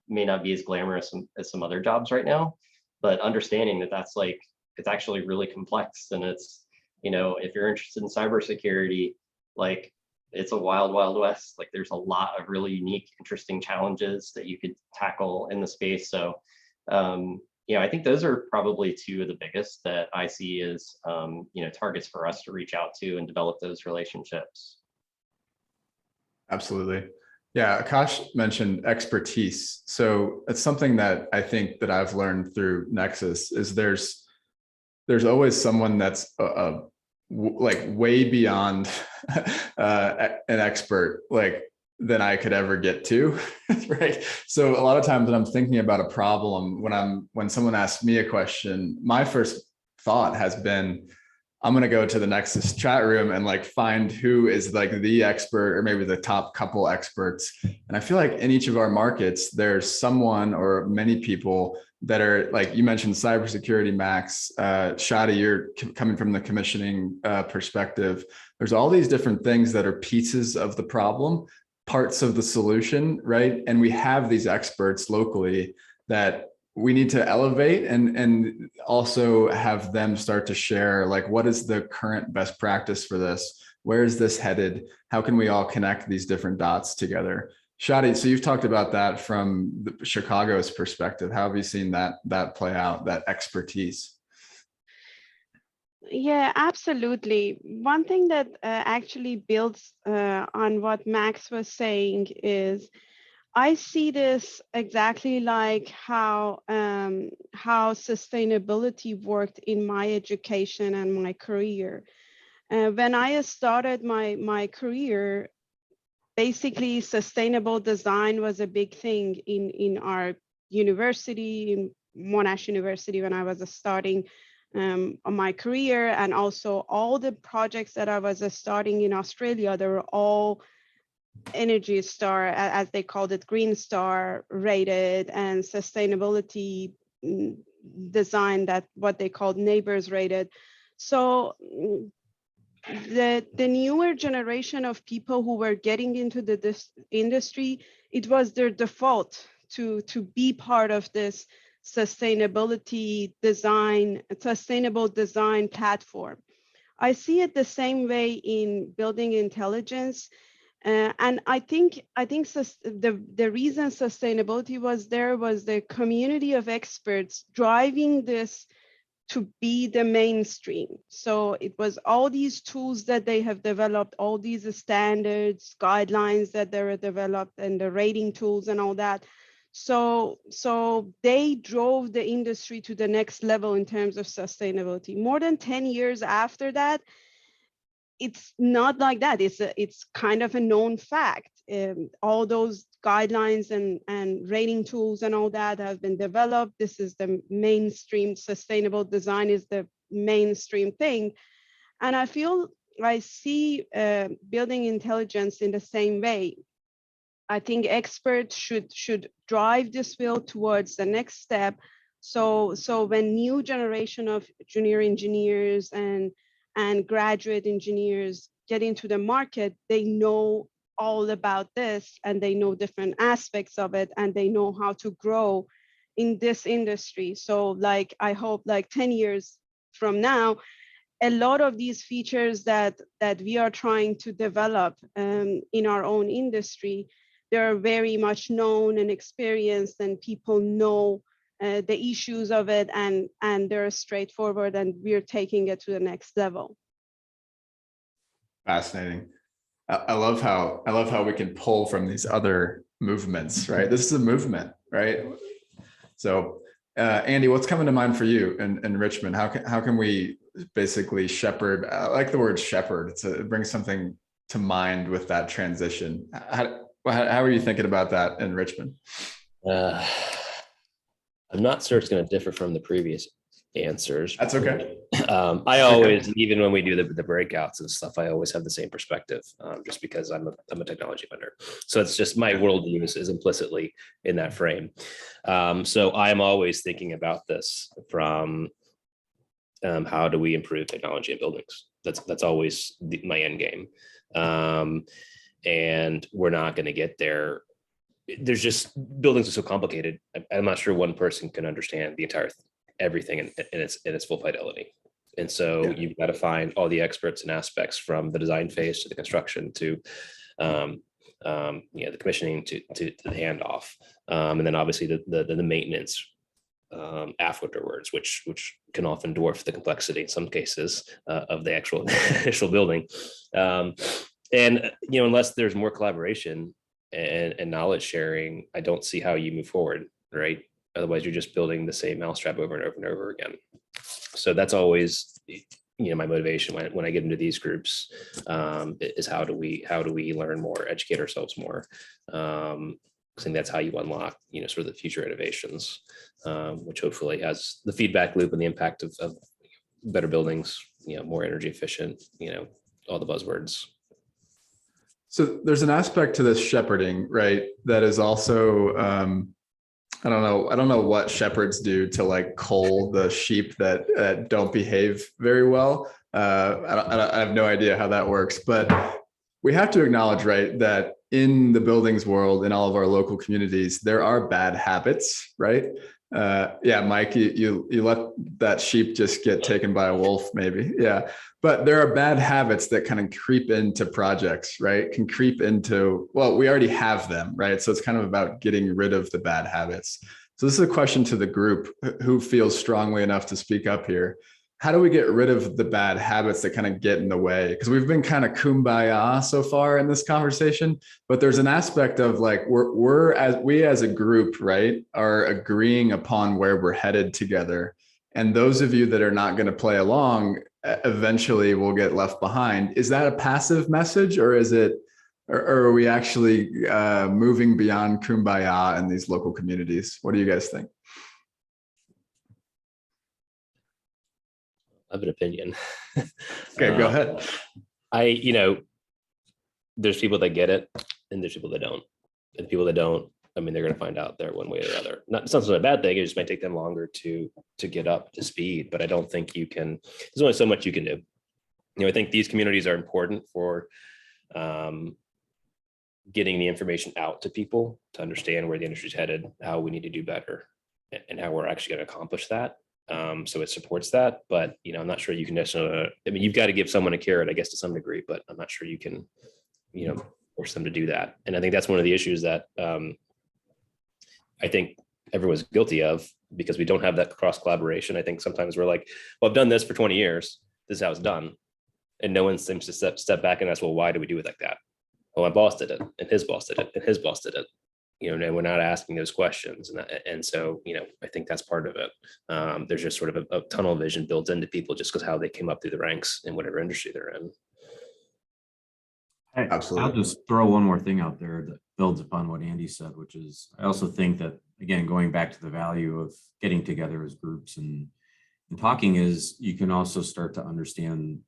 may not be as glamorous as some other jobs right now, but understanding that that's it's actually really complex. And it's, if you're interested in cybersecurity, it's a wild, wild west. There's a lot of really unique, interesting challenges that you could tackle in the space. So, I think those are probably two of the biggest that I see as, targets for us to reach out to and develop those relationships. Absolutely. Yeah, Akash mentioned expertise. So it's something that I think that I've learned through Nexus is there's always someone that's way beyond an expert than I could ever get to, right? So a lot of times when I'm thinking about a problem, when someone asks me a question, my first thought has been, I'm going to go to the Nexus chat room and find who is the expert, or maybe the top couple experts. And I feel like in each of our markets, there's someone or many people that are, you mentioned cybersecurity, Max, Shadi, you're coming from the commissioning perspective. There's all these different things that are pieces of the problem, parts of the solution, right? And we have these experts locally that we need to elevate and also have them start to share, what is the current best practice for this? Where is this headed? How can we all connect these different dots together? Shadi, so you've talked about that from Chicago's perspective. How have you seen that play out, that expertise? Yeah, absolutely. One thing that actually builds on what Max was saying is, I see this exactly like how sustainability worked in my education and my career. When I started my career, basically sustainable design was a big thing in our university, in Monash University, when I was starting on my career. And also all the projects that I was starting in Australia, they were all Energy Star, as they called it, Green Star rated, and sustainability design, that what they called neighbors rated. So the newer generation of people who were getting into this industry, it was their default to be part of this sustainable design platform. I see it the same way in building intelligence. And I think the reason sustainability was there was the community of experts driving this to be the mainstream. So it was all these tools that they have developed, all these standards, guidelines that they were developed, and the rating tools and all that. So they drove the industry to the next level in terms of sustainability. More than 10 years after that, it's not like that. It's kind of a known fact. All those guidelines and rating tools and all that have been developed. This is the mainstream. Sustainable design is the mainstream thing. And I see building intelligence in the same way. I think experts should drive this field towards the next step. So when new generation of junior engineers and graduate engineers get into the market, they know all about this, and they know different aspects of it, and they know how to grow in this industry. So I hope 10 years from now, a lot of these features that we are trying to develop in our own industry, they're very much known and experienced, and people know the issues of it, and they're straightforward, and we're taking it to the next level. Fascinating. I love how we can pull from these other movements, right? This is a movement, right? So, Andy, what's coming to mind for you in Richmond? How can we basically shepherd? I like the word shepherd. It brings something to mind with that transition. How are you thinking about that in Richmond? I'm not sure it's going to differ from the previous answers. That's okay. I always, even when we do the breakouts and stuff, I always have the same perspective, just because I'm a technology vendor. So it's just my worldview is implicitly in that frame. So I'm always thinking about this from how do we improve technology in buildings? That's always my end game. And we're not going to get there. There's just, buildings are so complicated. I'm not sure one person can understand the entire everything in its full fidelity. And so you've got to find all the experts and aspects, from the design phase to the construction to the commissioning to the handoff, and then obviously the maintenance afterwards, which can often dwarf the complexity in some cases of the actual initial building. And unless there's more collaboration and knowledge sharing, I don't see how you move forward, right? Otherwise, you're just building the same mousetrap over and over and over again. So that's always, my motivation when I get into these groups, is how do we learn more, educate ourselves more. I think that's how you unlock, sort of the future innovations, which hopefully has the feedback loop and the impact of better buildings, more energy efficient, all the buzzwords. So there's an aspect to this shepherding, right? That is also, I don't know what shepherds do to like cull the sheep that don't behave very well. I have no idea how that works, but we have to acknowledge, right, that in the buildings world, in all of our local communities, there are bad habits, right? Mike, you let that sheep just get taken by a wolf, maybe. Yeah. But there are bad habits that kind of creep into projects, right? Can creep into, well, we already have them, right? So it's kind of about getting rid of the bad habits. So this is a question to the group who feels strongly enough to speak up here. How do we get rid of the bad habits that kind of get in the way? Because we've been kind of kumbaya so far in this conversation, but there's an aspect of like, we as a group, right, are agreeing upon where we're headed together. And those of you that are not going to play along eventually will get left behind. Is that a passive message, or are we actually moving beyond kumbaya in these local communities? What do you guys think? I have an opinion. Okay, go ahead. There's people that get it and there's people that don't. And people that don't, they're going to find out there one way or the other. It's not a bad thing. It just might take them longer to get up to speed, but I don't think you can, there's only so much you can do. I think these communities are important for getting the information out to people to understand where the industry's headed, how we need to do better, and how we're actually going to accomplish that. So it supports that, but I'm not sure you can necessarily, you've got to give someone a carrot, I guess, to some degree, but I'm not sure you can, force them to do that. And I think that's one of the issues that I think everyone's guilty of, because we don't have that cross collaboration. I think sometimes we're like, well, I've done this for 20 years. This is how it's done. And no one seems to step back and ask, well, why do we do it like that? Well, my boss did it, and his boss did it, and his boss did it. And we're not asking those questions. And so, I think that's part of it. There's just sort of a tunnel vision built into people just because how they came up through the ranks in whatever industry they're in. Absolutely. I'll just throw one more thing out there that builds upon what Andy said, which is, I also think that, again, going back to the value of getting together as groups and talking, is you can also start to understand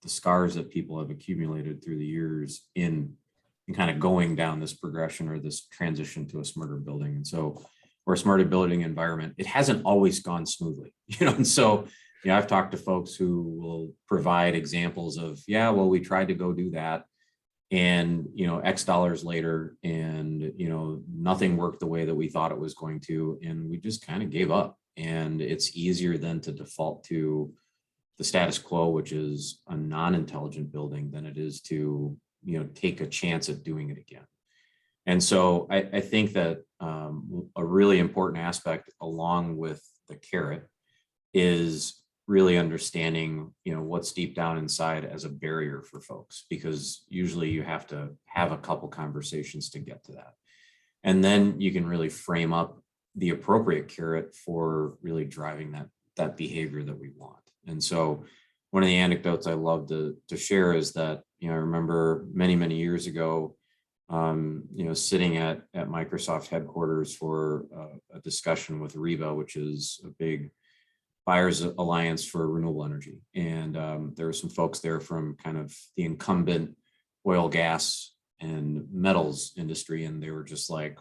the scars that people have accumulated through the years in kind of going down this progression or this transition to a smarter building. And so, or a smarter building environment, it hasn't always gone smoothly, and so, I've talked to folks who will provide examples of, we tried to go do that, and, X dollars later, and, nothing worked the way that we thought it was going to, and we just kind of gave up. And it's easier then to default to the status quo, which is a non-intelligent building, than it is to, take a chance at doing it again. And so I think that a really important aspect along with the carrot is really understanding, what's deep down inside as a barrier for folks, because usually you have to have a couple conversations to get to that. And then you can really frame up the appropriate carrot for really driving that behavior that we want. And so one of the anecdotes I love to share is that, I remember many years ago, sitting at Microsoft headquarters for a discussion with REBA, which is a big buyers alliance for renewable energy. And there were some folks there from kind of the incumbent oil, gas, and metals industry. And they were just like,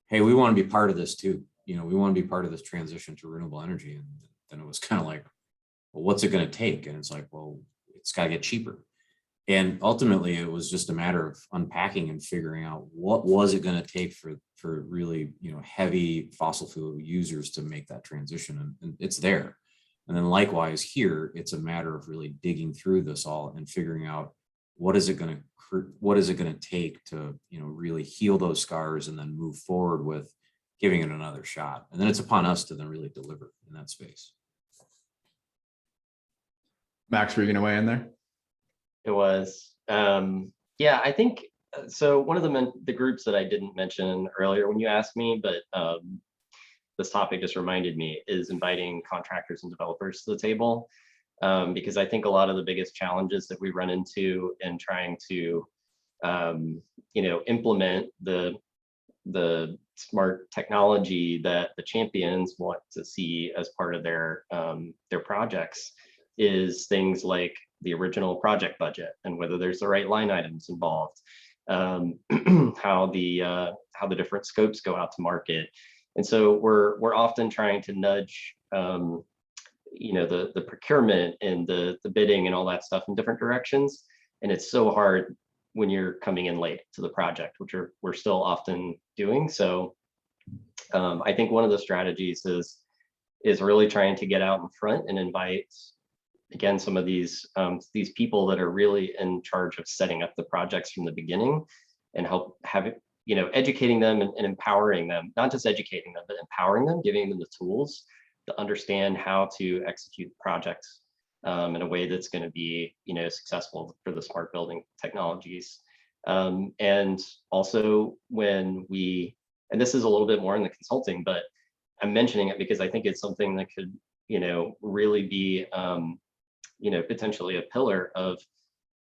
hey, we want to be part of this too. We want to be part of this transition to renewable energy. And then it was kind of like, well, what's it going to take? And it's like, well, it's got to get cheaper. And ultimately, it was just a matter of unpacking and figuring out what was it going to take for really, heavy fossil fuel users to make that transition. And it's there. And then likewise here, it's a matter of really digging through this all and figuring out what is it going to take to, really heal those scars and then move forward with giving it another shot. And then it's upon us to then really deliver in that space. Max, were you going to weigh in there? It was. Yeah, I think so. One of the groups that I didn't mention earlier when you asked me, but this topic just reminded me, is inviting contractors and developers to the table. Because I think a lot of the biggest challenges that we run into in trying to, implement the smart technology that the champions want to see as part of their projects is things like the original project budget and whether there's the right line items involved, how the different scopes go out to market. And so we're often trying to nudge the procurement and the bidding and all that stuff in different directions. And it's so hard when you're coming in late to the project, which we're still often doing. So I think one of the strategies is really trying to get out in front and invite, again, some of these people that are really in charge of setting up the projects from the beginning and help have it, educating them and empowering them, not just educating them, but empowering them, giving them the tools to understand how to execute projects in a way that's going to be, successful for the smart building technologies. And also when and this is a little bit more in the consulting, but I'm mentioning it because I think it's something that could, really be, potentially a pillar of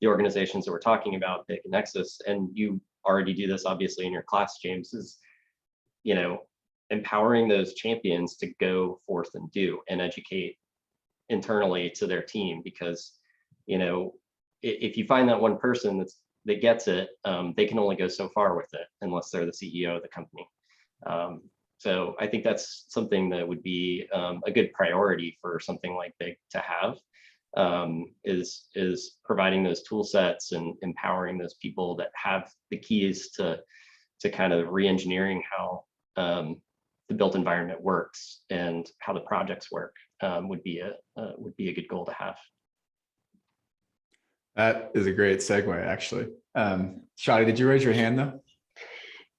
the organizations that we're talking about, big Nexus. And you already do this obviously in your class, James, is, empowering those champions to go forth and do and educate internally to their team, because if you find that one person that gets it, they can only go so far with it unless they're the CEO of the company. So I think that's something that would be a good priority for something like big to have, is providing those tool sets and empowering those people that have the keys to kind of re-engineering how the built environment works and how the projects work, would be a good goal to have. That is a great segue, actually. Shadi, did you raise your hand though?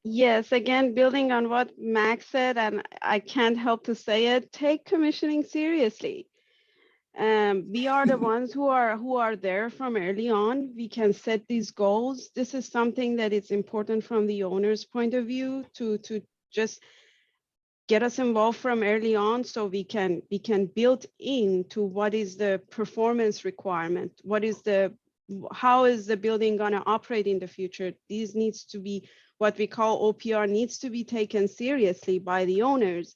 Yes, again, building on what Max said, and I can't help to say it, take commissioning seriously. We are the ones who are there from early on. We can set these goals. This is something that is important from the owner's point of view to just get us involved from early on, so we can build into what is the performance requirement, how is the building going to operate in the future. These needs to be what we call OPR, needs to be taken seriously by the owners,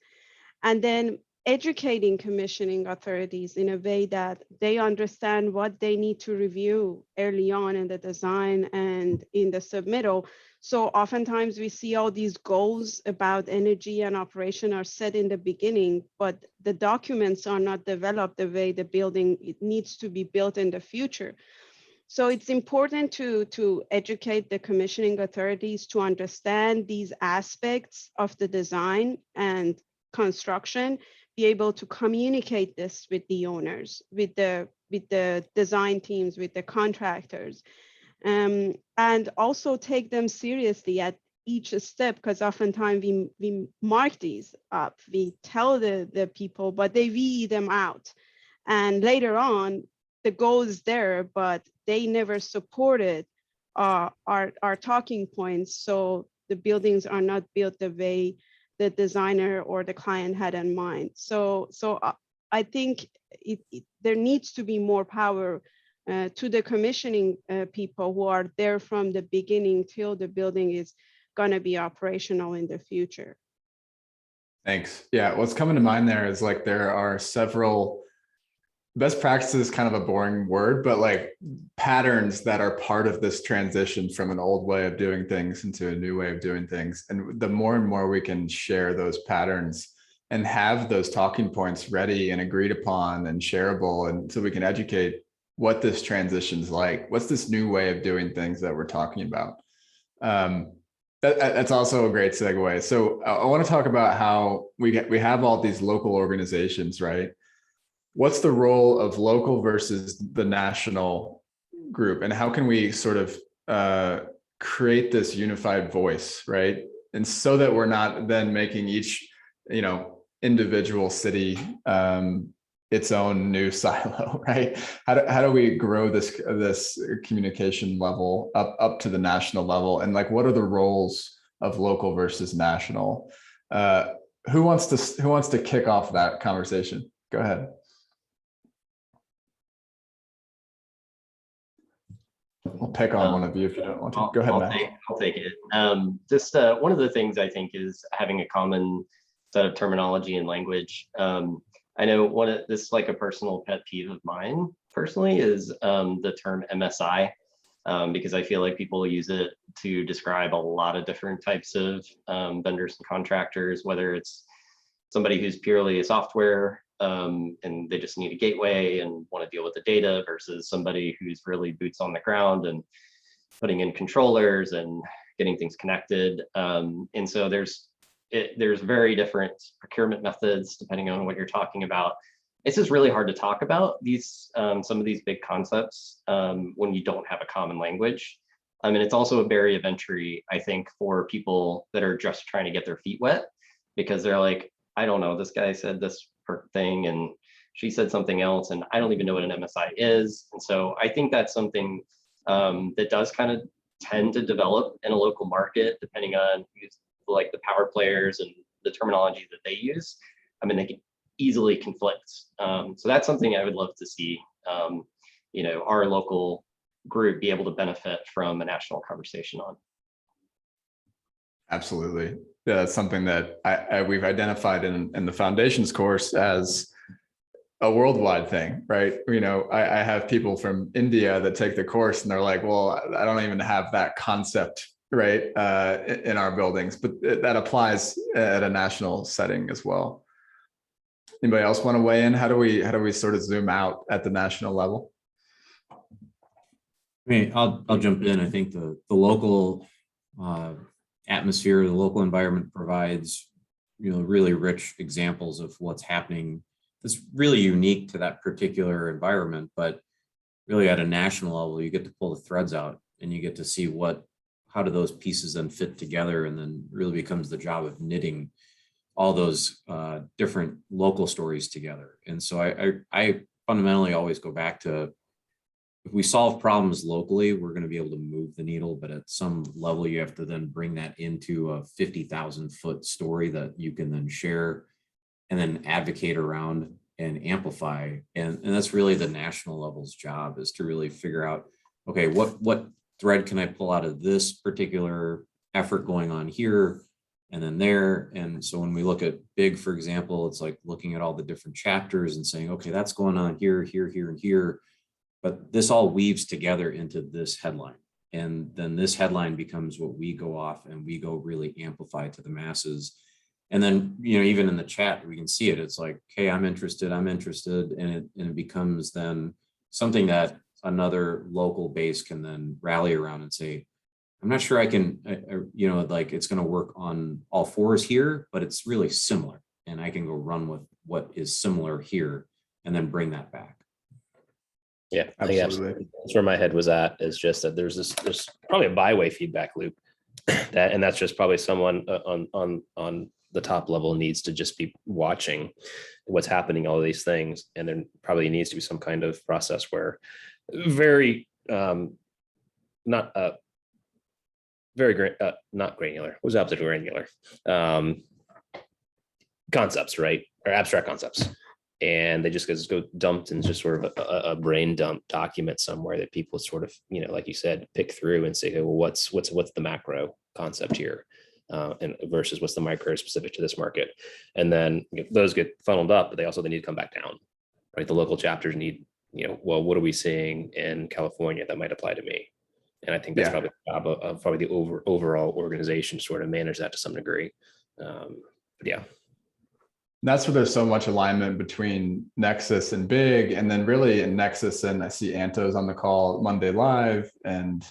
and then educating commissioning authorities in a way that they understand what they need to review early on in the design and in the submittal. So oftentimes we see all these goals about energy and operation are set in the beginning, but the documents are not developed the way the building needs to be built in the future. So it's important to educate the commissioning authorities to understand these aspects of the design and construction, be able to communicate this with the owners, with the design teams, with the contractors, and also take them seriously each step, because oftentimes we mark these up, we tell the people, but they weed them out. And later on, the goal is there, but they never supported our talking points. So the buildings are not built the way the designer or the client had in mind. So I think there needs to be more power to the commissioning people who are there from the beginning till the building is going to be operational in the future. Thanks. Yeah, what's coming to mind there is like there are several best practices, kind of a boring word, but like patterns that are part of this transition from an old way of doing things into a new way of doing things. And the more and more we can share those patterns and have those talking points ready and agreed upon and shareable, and so we can educate what this transition's like, what's this new way of doing things that we're talking about. That's also a great segue. So I want to talk about how we have all these local organizations, right? What's the role of local versus the national group, and how can we sort of create this unified voice, right? And so that we're not then making each, individual city its own new silo, right? How do we grow this communication level up to the national level, and like what are the roles of local versus national? Who wants to kick off that conversation? Go ahead. I'll pick on one of you if you don't want to. Go ahead, Matt. I'll take it. Just one of the things I think is having a common set of terminology and language. I know this is like a personal pet peeve of mine personally is the term MSI, because I feel like people use it to describe a lot of different types of vendors and contractors, whether it's somebody who's purely a software and they just need a gateway and want to deal with the data, versus somebody who's really boots on the ground and putting in controllers and getting things connected. And so there's very different procurement methods depending on what you're talking about. It's just really hard to talk about some of these big concepts when you don't have a common language. I mean, it's also a barrier of entry, I think, for people that are just trying to get their feet wet, because they're like, I don't know, this guy said this thing and she said something else, and I don't even know what an MSI is. And so I think that's something that does kind of tend to develop in a local market, depending on who's like the power players and the terminology that they use. I mean, they can easily conflict. So that's something I would love to see, our local group be able to benefit from a national conversation on. Absolutely. Yeah, that's something that we've identified in the foundations course as a worldwide thing, right? I have people from India that take the course and they're like, well, I don't even have that concept, right, in our buildings, but that applies at a national setting as well. Anybody else want to weigh in? How do we sort of zoom out at the national level? I mean, I'll jump in. I think the local atmosphere, the local environment provides, really rich examples of what's happening that's really unique to that particular environment. But really at a national level, you get to pull the threads out and you get to see how do those pieces then fit together, and then really becomes the job of knitting all those different local stories together. And so I fundamentally always go back to, if we solve problems locally, we're going to be able to move the needle, but at some level you have to then bring that into a 50,000 foot story that you can then share and then advocate around and amplify. And that's really the national level's job, is to really figure out, okay, what thread can I pull out of this particular effort going on here and then there. And so when we look at big, for example, it's like looking at all the different chapters and saying, okay, that's going on here, here, here, and here. But this all weaves together into this headline. And then this headline becomes what we go off and we go really amplify to the masses. And then, even in the chat, we can see it. It's like, hey, I'm interested. And it becomes then something that another local base can then rally around and say, I'm not sure I can, like it's going to work on all fours here, but it's really similar. And I can go run with what is similar here and then bring that back. Yeah, I think absolutely. That's where my head was at, is just that there's probably a byway feedback loop that's just probably someone on the top level needs to just be watching what's happening, all of these things. And there probably needs to be some kind of process where very not very not granular. What was the opposite of granular? Concepts, right? Or abstract concepts. And they just go dumped in just sort of a brain dump document somewhere that people sort of, like you said, pick through and say, well, what's the macro concept here? And versus what's the micro specific to this market. And then those get funneled up, but they need to come back down, right? The local chapters need, well, what are we seeing in California that might apply to me? And I think that's probably the job of probably the overall organization to sort of manage that to some degree. But yeah. That's where there's so much alignment between Nexus and Big, and then really in Nexus, and I see Anto's on the call Monday Live, and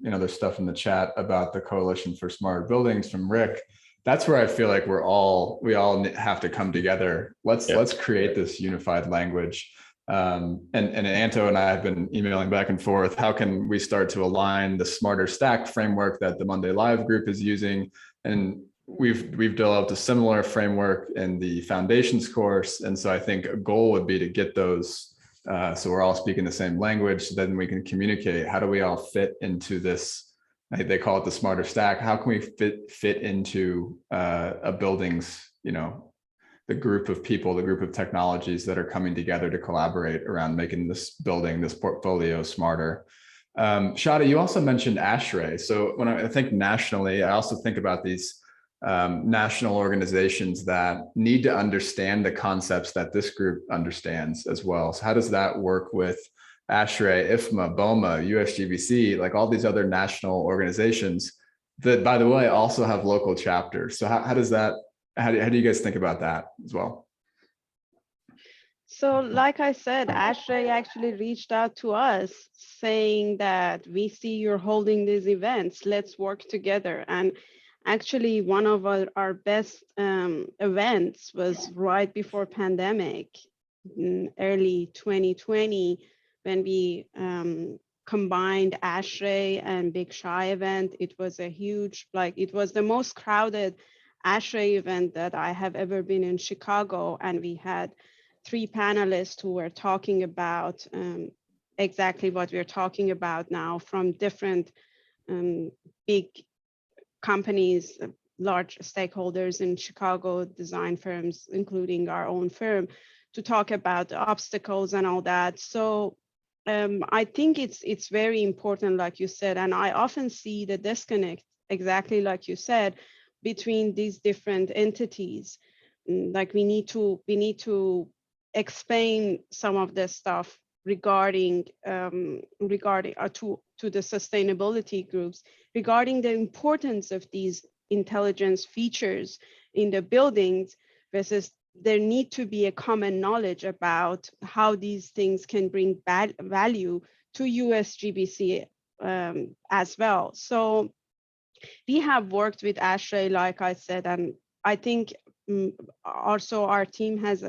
there's stuff in the chat about the Coalition for Smarter Buildings from Rick. That's where I feel like we all have to come together. Let's create this unified language. And Anto and I have been emailing back and forth. How can we start to align the Smarter Stack framework that the Monday Live group is using? And we've developed a similar framework in the foundations course. And so I think a goal would be to get those so we're all speaking the same language, so then we can communicate. How do we all fit into this? They call it the Smarter Stack. How can we fit into a building's, the group of people, the group of technologies that are coming together to collaborate around making this building, this portfolio smarter? Shada, you also mentioned ASHRAE. So when I think nationally, I also think about these national organizations that need to understand the concepts that this group understands as well. So how does that work with ASHRAE, IFMA, BOMA, USGBC, like all these other national organizations that, by the way, also have local chapters? So how does that, how do you guys think about that as well? So like I said, ASHRAE actually reached out to us saying that we see you're holding these events, let's work together. And actually, one of our best events was right before pandemic, in early 2020, when we combined ASHRAE and Big Shy event. It was a huge, it was the most crowded ASHRAE event that I have ever been in Chicago. And we had 3 panelists who were talking about exactly what we're talking about now, from different big companies, large stakeholders in Chicago, design firms, including our own firm, to talk about the obstacles and all that. So I think it's very important, like you said, and I often see the disconnect, exactly like you said, between these different entities. Like we need to explain some of the stuff regarding to the sustainability groups, regarding the importance of these intelligence features in the buildings, versus there need to be a common knowledge about how these things can bring value to USGBC as well. So we have worked with ASHRAE, like I said, and I think also our team has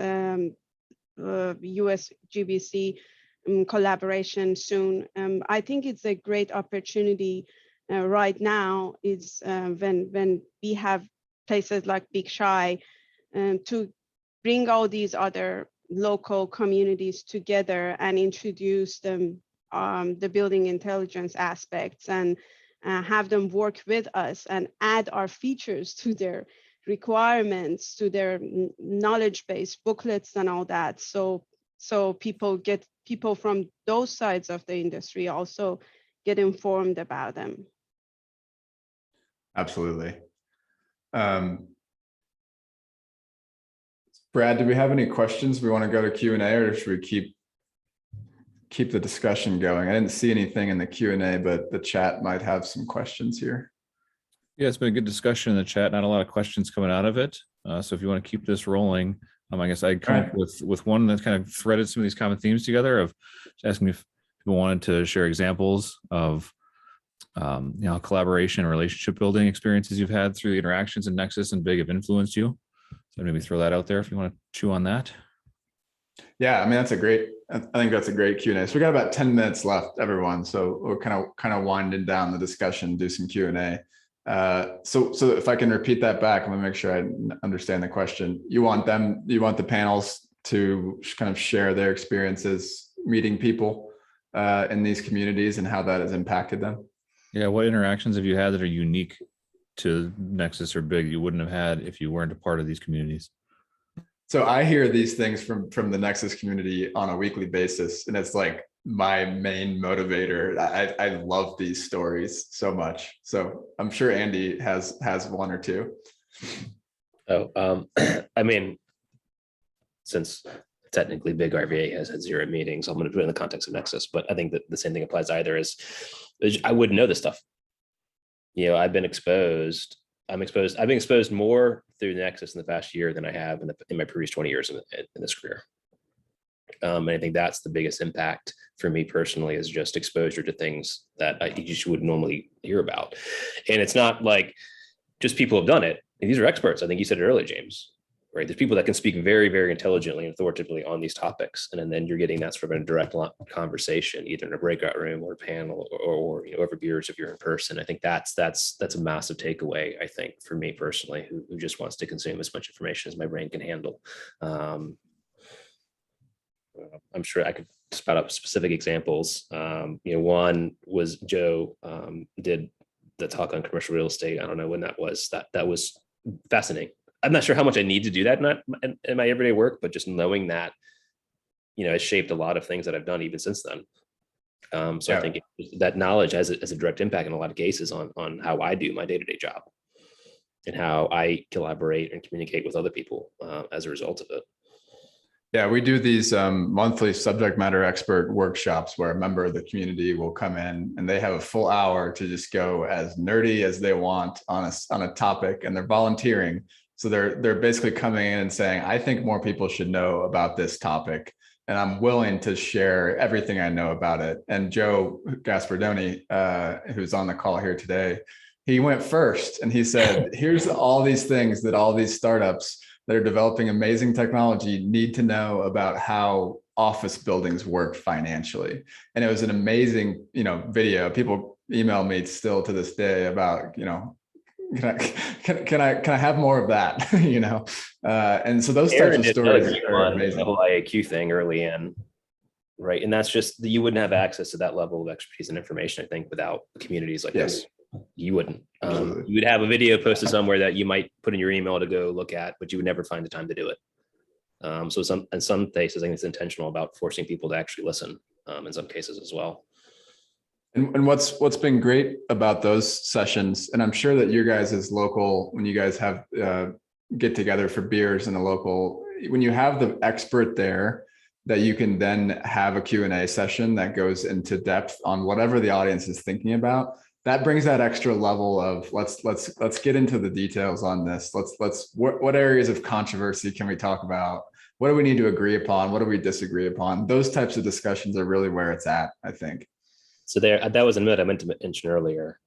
USGBC collaboration soon. I think it's a great opportunity right now is when we have places like Big Shy to bring all these other local communities together and introduce them the building intelligence aspects, and have them work with us and add our features to their requirements, to their knowledge base booklets and all that. So people from those sides of the industry also get informed about them. Absolutely. Brad, do we have any questions? We want to go to Q&A, or should we keep the discussion going? I didn't see anything in the Q&A, but the chat might have some questions here. Yeah, it's been a good discussion in the chat. Not a lot of questions coming out of it. So if you want to keep this rolling, I guess I'd come up with one that kind of threaded some of these common themes together, of asking if people wanted to share examples of collaboration and relationship building experiences you've had through the interactions in Nexus and Big have influenced you. So maybe throw that out there if you want to chew on that. Yeah, I mean, I think that's a great Q&A. So we got about 10 minutes left, everyone. So we're kind of winding down the discussion, do some Q&A. So if I can repeat that back, I'm gonna make sure I understand the question. You want the panels to kind of share their experiences meeting people in these communities and how that has impacted them? Yeah, what interactions have you had that are unique to Nexus or Big you wouldn't have had if you weren't a part of these communities? So I hear these things from the Nexus community on a weekly basis, and it's like my main motivator. I love these stories so much. So I'm sure Andy has one or two. Oh, I mean, since technically Big RVA has had 0 meetings, I'm going to put it in the context of Nexus, but I think that the same thing applies either. Is I wouldn't know this stuff. You know, I've been exposed more through Nexus in the past year than I have in my previous 20 years in this career. And I think that's the biggest impact for me personally, is just exposure to things that you just wouldn't normally hear about. And it's not like just people have done it. These are experts. I think you said it earlier, James, right? There's people that can speak very, very intelligently and authoritatively on these topics. And then you're getting that sort of a direct conversation, either in a breakout room or a panel or over beers if you're in person. I think that's a massive takeaway, I think, for me personally, who just wants to consume as much information as my brain can handle. I'm sure I could spout up specific examples. One was Joe did the talk on commercial real estate. I don't know when that was. That was fascinating. I'm not sure how much I need to do that in my everyday work, but just knowing that, it shaped a lot of things that I've done even since then. I think that knowledge has a direct impact in a lot of cases on how I do my day-to-day job and how I collaborate and communicate with other people as a result of it. Yeah, we do these monthly subject matter expert workshops where a member of the community will come in and they have a full hour to just go as nerdy as they want on a topic, and they're volunteering. So they're basically coming in and saying, I think more people should know about this topic, and I'm willing to share everything I know about it. And Joe Gaspardoni, who's on the call here today, he went first and he said, here's all these things that all these startups that are developing amazing technology need to know about how office buildings work financially. And it was an amazing, video. People email me still to this day about, can I have more of that? And so those types of stories are amazing. The whole IAQ thing early in, right? And that's just, you wouldn't have access to that level of expertise and information, I think, without communities like this. You wouldn't. You would have a video posted somewhere that you might put in your email to go look at, but you would never find the time to do it. So in some cases, I think it's intentional about forcing people to actually listen. In some cases as well. And what's been great about those sessions, and I'm sure that you guys as local, when you guys have get together for beers in a local, when you have the expert there, that you can then have a Q&A session that goes into depth on whatever the audience is thinking about. That brings that extra level of let's get into the details on this. What areas of controversy can we talk about? What do we need to agree upon? What do we disagree upon? Those types of discussions are really where it's at, I think. So that was a note I meant to mention earlier,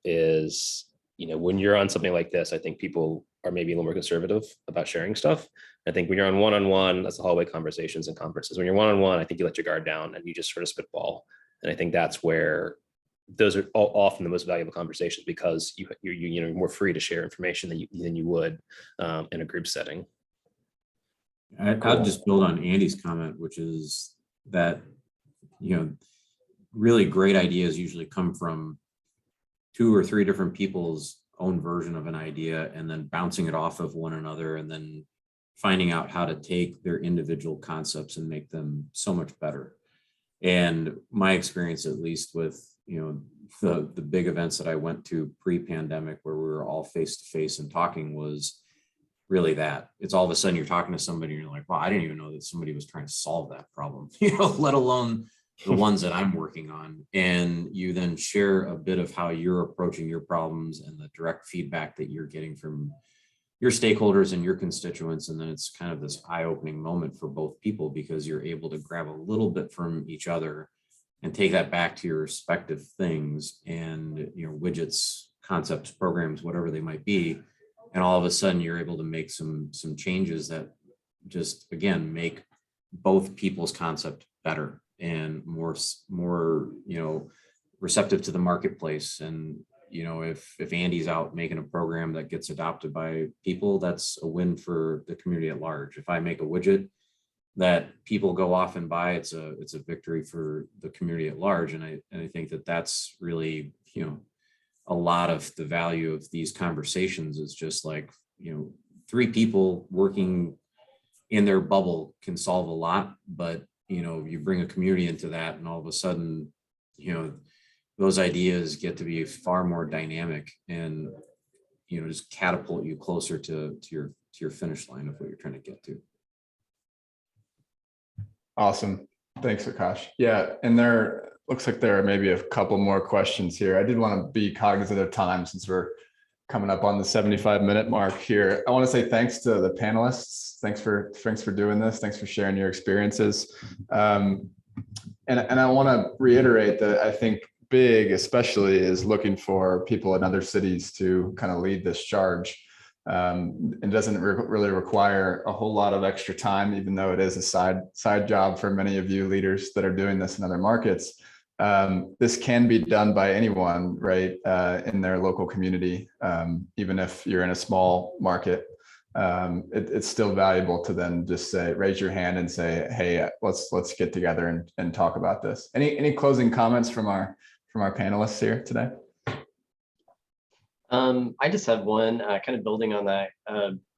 is, when you're on something like this, I think people are maybe a little more conservative about sharing stuff. I think when you're on one-on-one, that's the hallway conversations and conferences. When you're one-on-one, I think you let your guard down and you just sort of spitball. And I think that's where those are often the most valuable conversations, because you're more free to share information than you would in a group setting. I'll just build on Andy's comment, which is that, really great ideas usually come from 2 or 3 different people's own version of an idea, and then bouncing it off of one another, and then finding out how to take their individual concepts and make them so much better. And my experience, at least with, the big events that I went to pre-pandemic, where we were all face to face and talking, was really that. It's all of a sudden you're talking to somebody and you're like, wow, I didn't even know that somebody was trying to solve that problem, let alone the ones that I'm working on. And you then share a bit of how you're approaching your problems and the direct feedback that you're getting from your stakeholders and your constituents. And then it's kind of this eye-opening moment for both people, because you're able to grab a little bit from each other and take that back to your respective things and, widgets, concepts, programs, whatever they might be. And all of a sudden you're able to make some changes that just, again, make both people's concept better and more receptive to the marketplace. And you know, if Andy's out making a program that gets adopted by people, that's a win for the community at large. If I make a widget that people go off and buy, it's a victory for the community at large. And I think that that's really, you know, a lot of the value of these conversations is just like, you know, 3 people working in their bubble can solve a lot, but you know, you bring a community into that and all of a sudden, you know, those ideas get to be far more dynamic and, you know, just catapult you closer to your finish line of what you're trying to get to. Awesome. Thanks, Akash. Yeah, and there looks like there are maybe a couple more questions here. I did want to be cognizant of time since we're coming up on the 75-minute mark here. I want to say thanks to the panelists. Thanks for doing this. Thanks for sharing your experiences. And I want to reiterate that I think big especially is looking for people in other cities to kind of lead this charge. It doesn't really require a whole lot of extra time, even though it is a side job for many of you leaders that are doing this in other markets. This can be done by anyone, right, in their local community, even if you're in a small market. It's still valuable to then just say, raise your hand and say, hey, let's get together and talk about this. Any closing comments from our panelists here today? I just have one kind of building on that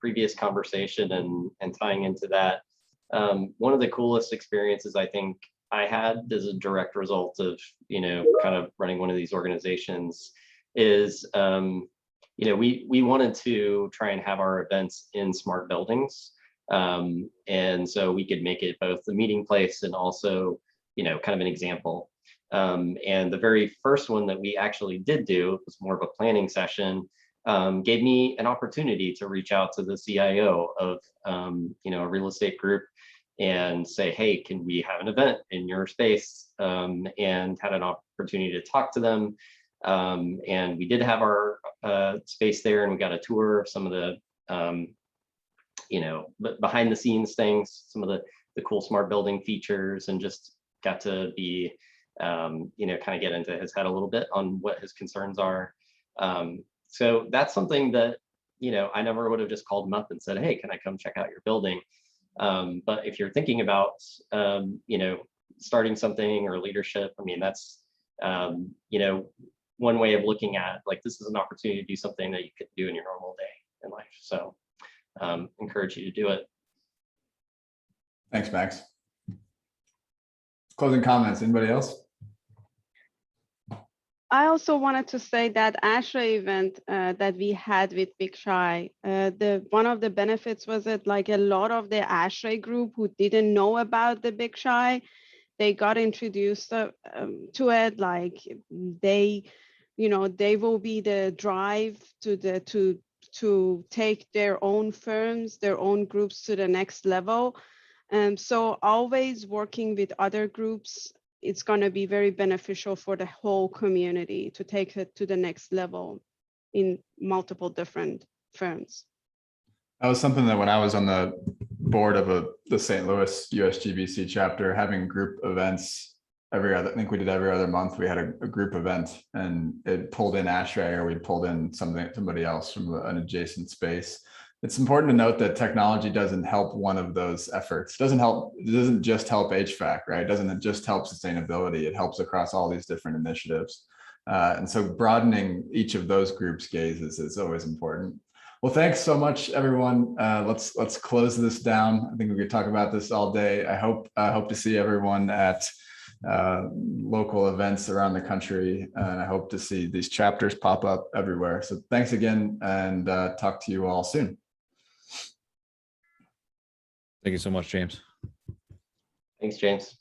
previous conversation and tying into that. One of the coolest experiences I think I had as a direct result of, you know, kind of running one of these organizations is, you know, we wanted to try and have our events in smart buildings. And so we could make it both the meeting place and also, you know, kind of an example. And the very first one that we actually did do was more of a planning session, gave me an opportunity to reach out to the CIO of, you know, a real estate group and say, hey, can we have an event in your space? And had an opportunity to talk to them. And we did have our space there, and we got a tour of some of the, you know, behind the scenes things, some of the cool smart building features, and just got to be, you know, kind of get into his head a little bit on what his concerns are. So that's something that, you know, I never would have just called him up and said, hey, can I come check out your building? But if you're thinking about, you know, starting something or leadership, I mean, that's, you know, one way of looking at, like, this is an opportunity to do something that you could do in your normal day in life. So encourage you to do it. Thanks, Max. Closing comments, anybody else? I also wanted to say that ASHRAE event that we had with Big Shy, one of the benefits was that, like, a lot of the ASHRAE group who didn't know about the Big Shy, they got introduced to it. Like, they, you know, they will be the drive to take their own firms, their own groups to the next level. So always working with other groups, it's going to be very beneficial for the whole community to take it to the next level in multiple different firms. That was something that when I was on the board of the St. Louis USGBC chapter, having group events I think we did every other month, we had a group event, and it pulled in ASHRAE, or we pulled in somebody else from an adjacent space. It's important to note that technology doesn't help one of those efforts. It doesn't just help HVAC, right? It doesn't just help sustainability. It helps across all these different initiatives. And so broadening each of those groups' gazes is always important. Well, thanks so much, everyone. Let's close this down. I think we could talk about this all day. I hope to see everyone at local events around the country, and I hope to see these chapters pop up everywhere. So thanks again, and talk to you all soon. Thank you so much, James. Thanks, James.